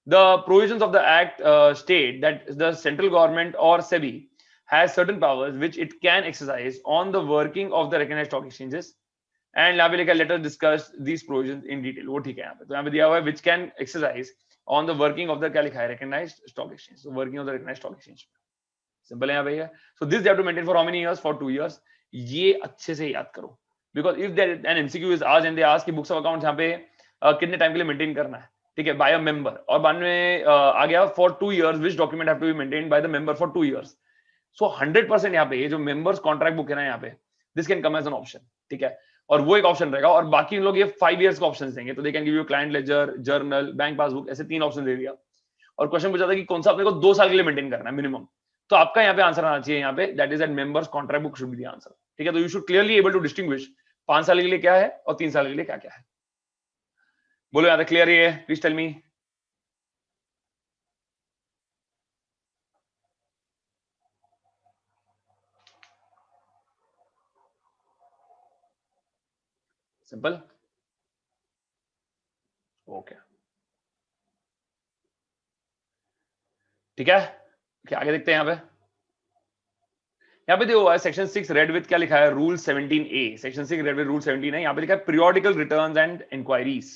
The provisions of the act state that the central government or SEBI has certain powers which it can exercise on the working of the recognized stock exchanges. And यहाँ पे लिखा है let us discuss these provisions in detail. वो ठीक है यहाँ पे. तो यहाँ पे दिया हुआ है which can exercise on the working of the क्या लिखा है recognized stock exchange. So working of the recognized stock exchange. Simple है यहाँ पे. So this they have to maintain for how many years? For 2 years. ये अच्छे से याद करो. Because if there an MCQ is asked and they ask कि books of accounts यहाँ पे कितने टाइम के लिए मेंटेन करना है, ठीक है, बाय अ मेंबर, और बाद में आ गया for 2 years which document have to be maintained by the member for 2 years. So 100% यहाँ पे ये जो मेंबर्स कॉन्ट्रैक्ट बुक है ना यहाँ पे this can come as an option. ठीक है, और वो एक ऑप्शन रहेगा और बाकी लोग ये 5 years का ऑप्शन देंगे. तो they can give you client ledger, journal, bank passbook, ऐसे 3 ऑप्शन दे दिया और क्वेश्चन पूछा था कि कौन सा अपने को 2 साल के लिए मेंटेन करना है मिनिमम. तो आपका यहाँ पे आंसर आना चाहिए यहाँ पे that is that members contract book should be the answer. ठीक है, तो you should clearly able to distinguish 5 साल के लिए क्या है और 3 साल के लिए क्या क्या है. बोलो यहाँ पे क्लियर है? Please tell me. Simple. Okay, ठीक है. क्या आगे देखते हैं यहाँ पे देखो सेक्शन 6 रेड विथ क्या लिखा है rule 17A. Section 6 read with rule 17 है. यहाँ पे लिखा है periodical returns and inquiries.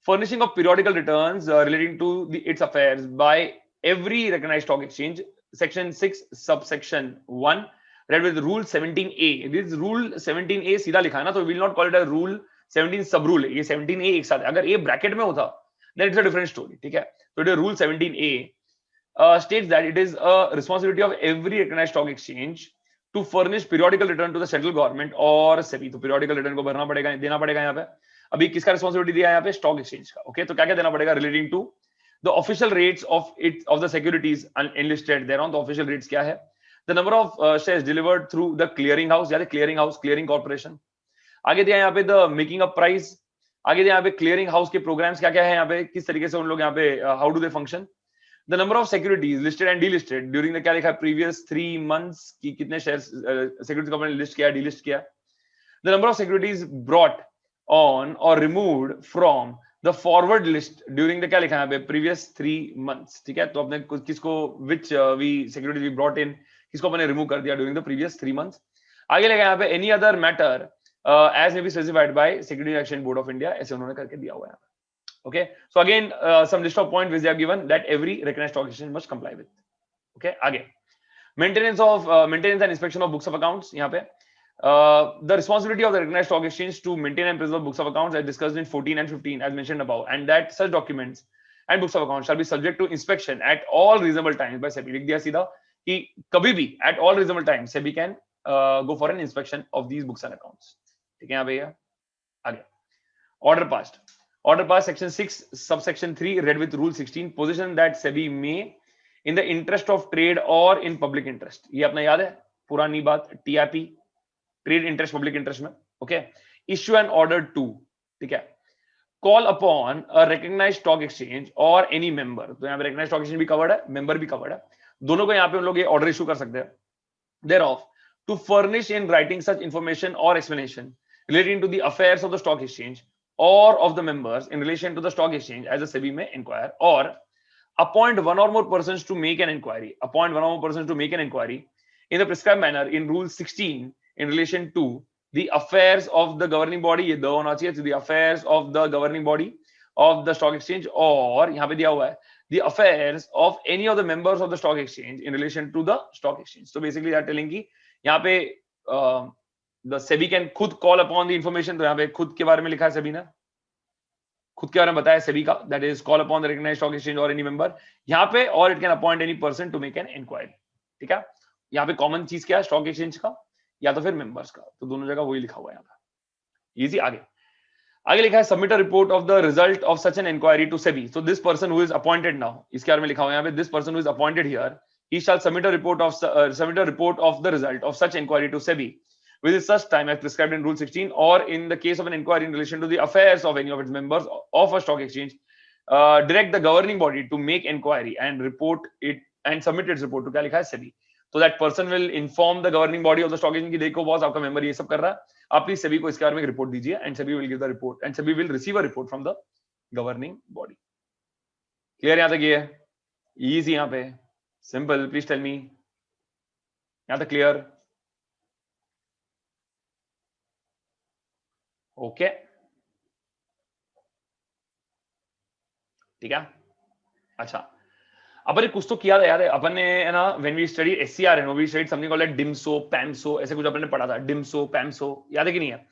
Furnishing of periodical returns relating to its affairs by every recognised stock exchange. Section 6 subsection 1 read with rule 17A. This rule 17A सीधा लिखा है ना, तो will not call it a rule 17 sub rule है. ये 17A एक साथ है. अगर ए ब्रैकेट में होता then it's a different story. ठीक है, तो it is rule 17A states that it is a responsibility of every recognized stock exchange to furnish periodical return to the central government or SEBI. तो periodical return को भरना पड़ेगा, देना पड़ेगा. यहाँ पे अभी किसका रिस्पॉन्सिबिलिटी दिया है यहाँ पे स्टॉक एक्सचेंज का. ओके, तो क्या क्या देना पड़ेगा relating to the official rates of the securities enlisted thereon. The official rates क्या है, the number of shares delivered through the clearing house या क्लियरिंग हाउस क्लियरिंग कॉर्पोरेशन. आगे दिया यहाँ पे द मेकिंग अप प्राइस. आगे दिया यहाँ पे क्लियरिंग हाउस के प्रोग्राम्स क्या क्या है यहाँ पे, किस तरीके से उन लोग यहाँ पे how do they function. The number of securities listed and delisted during the क्या लिखा है previous 3 months की कितने shares securities company लिस्ट किया delist किया. The number of securities brought on or removed from the forward list during the क्या लिखा है previous 3 months. ठीक है, तो अपने किसको which we securities we brought in किसको अपने remove कर दिया during the previous 3 months. आगे लिखा है यहाँ पे any other matter as may be specified by Securities Exchange Board of India. ऐसे उन्होंने करके दिया हुआ है. Okay, so again some list of points which they have given that every recognized stock exchange must comply with. Okay, आगे maintenance and inspection of books of accounts. यहाँ पे the responsibility of the recognized stock exchange to maintain and preserve books of accounts as discussed in 14 and 15 as mentioned above, and that such documents and books of accounts shall be subject to inspection at all reasonable times by SEBI. लिख दिया सीधा कि कभी भी at all reasonable times SEBI can go for an inspection of these books and accounts. ठीक है यहाँ पे. आगे order passed. Order passed section 6 subsection 3 read with rule 16 position that SEBI may in the interest of trade or in public interest. ये अपना याद है पुरानी बात TIP trade interest public interest में. Okay, issue an order to. ठीक है, call upon a recognized stock exchange or any member. तो यहाँ पे recognized stock exchange भी covered है, member भी covered है, दोनों को यहाँ पे उन लोग ये order issue कर सकते हैं. Thereof to furnish in writing such information or explanation relating to the affairs of the stock exchange or of the members in relation to the stock exchange as the SEBI may inquire, or appoint one or more persons to make an inquiry. Appoint one or more persons to make an inquiry in the prescribed manner in Rule 16 in relation to the affairs of the governing body. ये दो होना चाहिए, to the affairs of the governing body of the stock exchange, और यहाँ पे दिया हुआ है the affairs of any of the members of the stock exchange in relation to the stock exchange. So basically they are telling कि यहाँ पे the SEBI can खुद call upon the information. तो यहाँ पे खुद के बारे में लिखा है SEBI ने, खुद के बारे में बताया SEBI का, that is call upon the recognized stock exchange or any member. यहाँ पे or it can appoint any person to make an inquiry. ठीक है, यहाँ पे कॉमन चीज क्या है स्टॉक एक्सचेंज का या तो फिर मेंबर्स का, तो दोनों जगह वही लिखा हुआ है यहाँ पे. इजी. आगे आगे लिखा है submit a report of the result of such an inquiry to SEBI. So this person who is appointed now, इसके बारे में लिखा हुआ है यहाँ पे, this person who is appointed here, he shall submit a report of the result of such inquiry to SEBI within such time as prescribed in Rule 16, or in the case of an inquiry in relation to the affairs of any of its members of a stock exchange, direct the governing body to make inquiry and report it and submit its report to क्या लिखा है SEBI. So that person will inform the governing body of the stock exchange कि देखो boss आपका member ये सब कर रहा है, आप प्लीज SEBI को इसके बारे में रिपोर्ट दीजिए, and SEBI will give the report and SEBI will receive a report from the governing body. Clear यहाँ तक? ये इजी यहाँ पे, सिंपल. प्लीज टेल मी, यहां तक क्लियर? ओके, ठीक है. अच्छा, अपन ने कुछ तो किया था यार, अपन ने है ना, व्हेन वी स्टडी एससीआर है, वी स्टडीड समथिंग कॉल्ड डिम्सो पैम्सो, ऐसे कुछ अपन ने पढ़ा था. डिम्सो पैम्सो याद है कि नहीं है?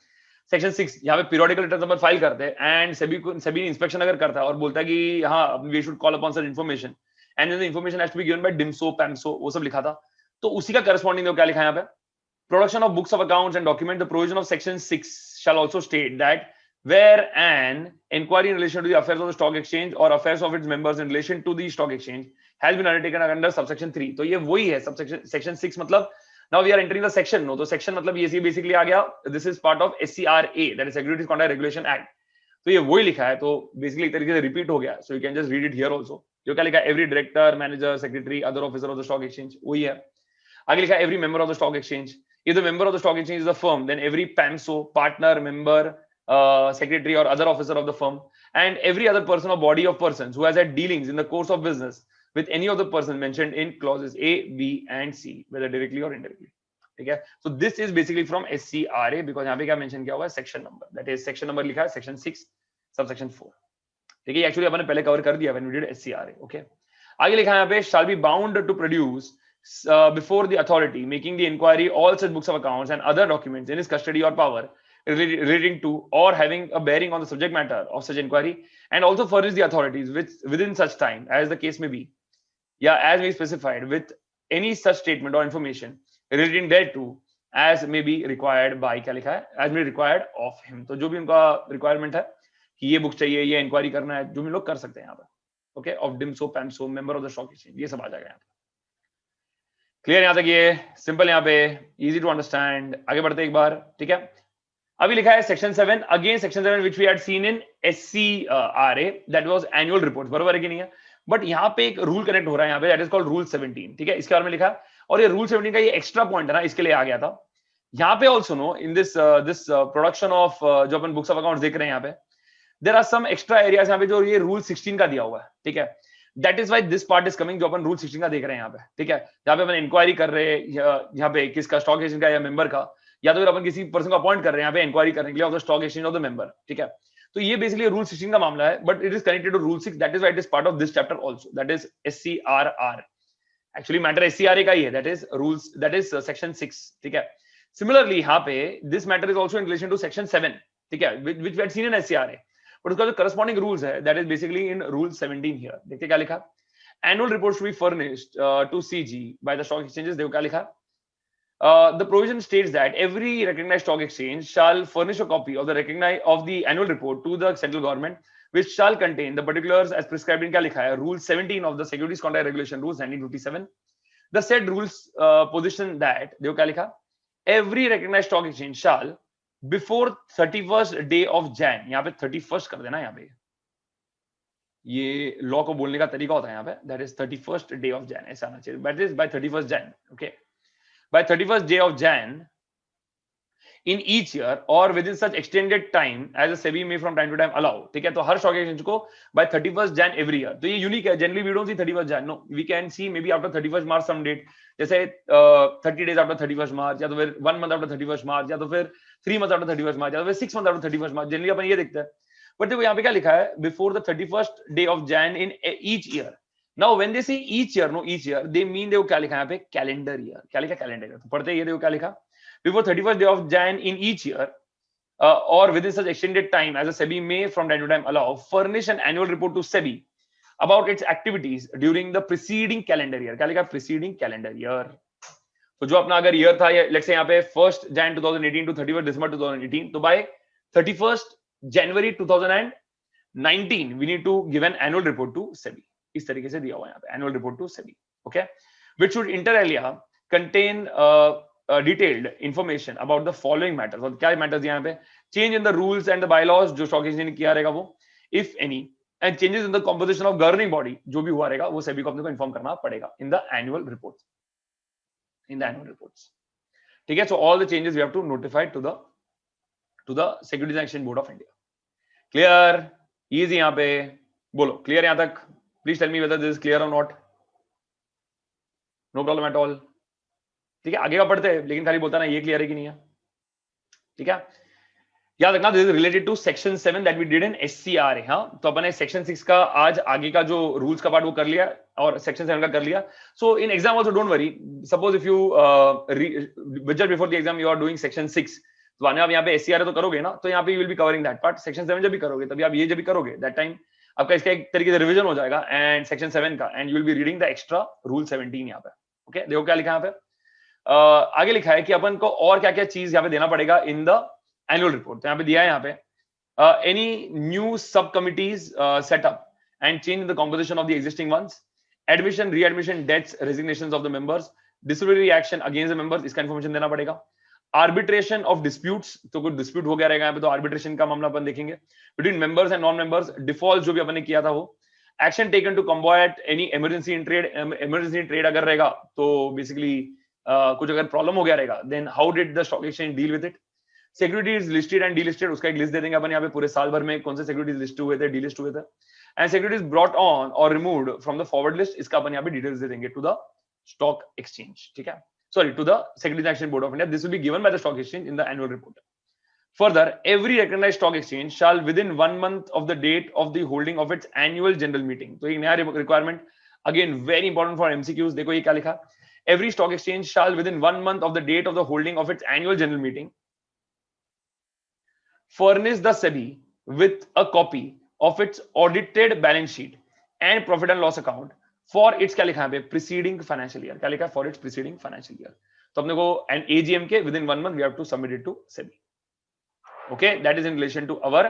सेक्शन 6, यहाँ पे पीरियोडिकल रिटर्न्स अपन फाइल करते हैं एंड सेबी इंस्पेक्शन अगर करता है और बोलता है कि हाँ we should call upon such information and the information has to be given by डिम्सो पैम्सो, वो सब लिखा था. तो उसी का करस्पॉन्डिंग देखो क्या लिखा है यहाँ पे, production of books of accounts and document. The provision of section 6 shall also state that where an inquiry in relation to the affairs of the stock exchange or affairs of its members in relation to the stock exchange has been undertaken under subsection 3. तो ये वही है subsection section 6, मतलब now we are entering the section. No, तो section मतलब ये basically आ गया, this is part of SCRA, that is Securities Conduct Regulation Act. तो ये वही लिखा है, तो basically एक तरीके से रिपीट हो गया. So you can just read it here also. जो क्या लिखा है, every director, manager, secretary, other officer of the stock exchange, वही है. आगे लिखा है every member of the stock exchange. If the member of the stock exchange is a firm, then every PAMSO, partner, member, secretary or other officer of the firm, and every other person or body of persons who has had dealings in the course of business with any of the persons mentioned in clauses A, B, and C, whether directly or indirectly. ठीक है? So this is basically from SCRA, because यहाँ पे क्या mention किया हुआ है, section number. That is section number लिखा है section 6, subsection 4. ठीक है? Actually अपन ने पहले cover कर दिया when we did SCRA. Okay? आगे लिखा है यहाँ पे shall be bound to produce before the authority making the inquiry all such books of accounts and other documents in his custody or power relating to or having a bearing on the subject matter of such inquiry, and also furnish the authorities within such time as the case may be, as may be specified, with any such statement or information relating thereto as may be required by, क्या लिखा है, as may be required of him. तो जो भी उनका requirement है कि ये बुक चाहिए, ये इंक्वायरी करना है, जो भी लोग कर सकते हैं यहाँ पर. ओके, ऑफ डिम्सो पैम्सो, member of the stock exchange, ये सब आ जाएगा यहाँ पे. क्लियर यहाँ तक? ये सिंपल, यहाँ पे इजी टू अंडरस्टैंड. आगे बढ़ते एक बार, ठीक है. अभी लिखा है section 7, again section 7 which we had seen in SCRA, that was annual report. बराबर है कि नहीं है? बट यहाँ पे एक रूल कनेक्ट हो रहा है यहाँ पे, दैट इज कॉल्ड रूल 17. ठीक है, इसके बारे में लिखा है, और ये रूल 17 का ये एक्स्ट्रा पॉइंट है ना, इसके लिए आ गया था. यहाँ पे also no in this production of जो अपन बुक्स ऑफ अकाउंट्स देख रहे हैं यहाँ पे, there are some extra areas यहाँ पे जो ये रूल 16 का दिया हुआ है. ठीक है, that is why this part is coming, जो अपन रूल 16 का देख रहे हैं यहाँ पे. ठीक है, यहाँ पे अपन इंक्वायरी कर रहे हैं यहाँ पे किसका, स्टॉक एक्सचेंज का या मेंबर का, या तो फिर अपन किसी पर्सन को अपॉइंट कर रहे हैं यहाँ पे इंक्वायरी करने के लिए of the stock exchange of the member. ठीक है, तो ये बेसिकली रूल 16 का मामला है, but it is connected to rule 6, that is why it is part of this chapter also, that is SCRR. Actually matter SCRA का ही है, that is rules, that is section 6. ठीक है, सिमिलरली यहाँ पे this matter is also in relation to section 7. ठीक है, which we had seen in SCRA, but उसका जो करस्पॉन्डिंग रूल्स है that is basically in rule 17 here. देखिए क्या लिखा, annual reports to be furnished to CG by the stock exchanges. देखो क्या लिखा, the provision states that every recognized stock exchange shall furnish a copy of the annual report to the central government, which shall contain the particulars as prescribed in क्या लिखा है, rule 17 of the Securities Conduct Regulation Rules 1957. The said rules position that, देखो क्या लिखा, every recognized stock exchange shall before 31st day of Jan, यहाँ पे 31st कर देना, यहाँ पे ये लॉ को बोलने का तरीका होता है यहाँ पे, that is 31st day of Jan, ऐसा आना चाहिए, that is by 31st Jan. Okay, by 31st day of Jan in each year और within such extended time as a SEBI may from time to time allow. ठीक है, तो हर stock exchange को by 31st Jan every year. तो ये unique है, generally we don't see 31st Jan, no, we can see may be after 31st March some date, जैसे 30 days after 31st मार्च, या तो फिर 1 मंथ आफ्टर 31st मार्च, या तो फिर 3 मंथ आफ्टर 31st मार्च, या तो फिर 6 मंथ आफ्टर 31st मार्च. जनरली अपन ये देखते हैं. बट देखो यहाँ पे क्या लिखा है, before the 31st day of Jan in each year. Now when they say each year, no each year, they mean, देखो क्या लिखा है यहाँ पे, कैलेंडर ईयर. क्या लिखा, कैलेंडर ईयर. तो पढ़ते हैं ये, देखो क्या लिखा, before 31st day of Jan in each year or within such extended time as a SEBI may from time to time allow, furnish an annual report to SEBI about its activities during the preceding calendar year. क्या लिखा, preceding calendar year. तो जो अपना अगर year था, let's say यहाँ पे 1st Jan 2018 to 31st December 2018, तो bye 31st January 2019 we need to give an annual report to SEBI. इस तरीके से दिया हुआ है यहाँ पे, annual report to SEBI, okay, which should inter alia contain detailed information about the following matters. और क्या matters यहाँ पे? Change in the rules and the bylaws जो stock exchange ने किया रहेगा वो, if any, and changes in the composition of governing body जो भी हुआ रहेगा वो SEBI को अपने को inform करना पड़ेगा in the annual reports. In the annual reports, ठीक है? So all the changes we have to notify to the Securities and Exchange Board of India. Clear? Easy यहाँ पे, बोलो clear यहाँ तक? Please tell me whether this is clear or not. No problem at all. ठीक है, आगे का पढ़ते हैं, लेकिन खाली बोलता ना ये क्लियर है कि नहीं है, ठीक है? याद रखना, this is related to section 7 that we did in SCRA. हाँ, तो अपन ने सेक्शन 6 का आज आगे का जो रूल्स का पार्ट वो कर लिया और सेक्शन 7 का कर लिया. So in exam also don't worry, suppose if you visit before the exam you are doing section 6, तो आप यहाँ पे SCRA तो करोगे ना, तो यहाँ पे you will be covering that part. Section 7 जब भी करोगे तभी आप ये जब भी करोगे दैट टाइम आपका इसका एक तरीके से रिवीजन हो जाएगा एंड सेक्शन 7 का, and you will be reading the extra rule 17 यहाँ पे. ओके, देखो क्या लिखा है यहाँ पे. आगे लिखा है कि अपन को और क्या क्या चीज यहाँ पे देना पड़ेगा इन द एनुअल रिपोर्ट. तो यहाँ पे दिया है यहाँ पे any new sub committees set up and change in the composition of the existing ones, admission readmission deaths resignations of the members, disciplinary action against the members, इसका इन्फॉर्मेशन देना पड़ेगा. आर्बिट्रेशन ऑफ डिस्प्यूट्स, तो कुछ डिस्प्यूट हो गया रहेगा यहाँ पे, तो आर्बिट्रेशन का मामला अपन देखेंगे. Between members and non members, default जो भी अपन ने किया था वो. Action taken to combat any emergency in trade, emergency in trade अगर रहेगा तो बेसिकली कुछ अगर प्रॉब्लम हो गया रहेगा, then how did the stock exchange deal with it. Securities listed and delisted, उसका एक लिस्ट दे देंगे अपन यहाँ पे पूरे साल भर में कौन से सिक्योरिटीज लिस्ट हुए थे, डीलिस्ट हुए थे. एंड सिक्योरिटीज ब्रॉट ऑन और removed from the forward list, इसका अपन यहाँ पे डिटेल्स दे देंगे टू द स्टॉक एक्सचेंज. ठीक है, sorry, to the Securities and Exchange Board of India. This will be given by the stock exchange in the annual report. Further, every recognized stock exchange shall within 1 month of the date of the holding of its annual general meeting. तो एक नया requirement, again very important for MCQs. देखो ये क्या लिखा, every stock exchange shall within 1 month of the date of the holding of its annual general meeting furnish the SEBI with a copy of its audited balance sheet and profit and loss account for its क्या लिखा है पे preceding financial year. क्या लिखा है? For its preceding financial year. तो अपने को an AGM के within 1 month we have to submit it to SEBI. Okay, that is in relation to our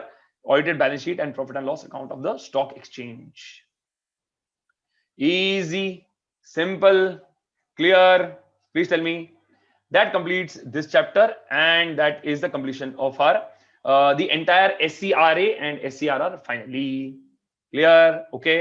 audited balance sheet and profit and loss account of the stock exchange. Easy, simple, clear. Please tell me. That completes this chapter, and that is the completion of our the entire SCRA and SCRR finally. Clear? Okay.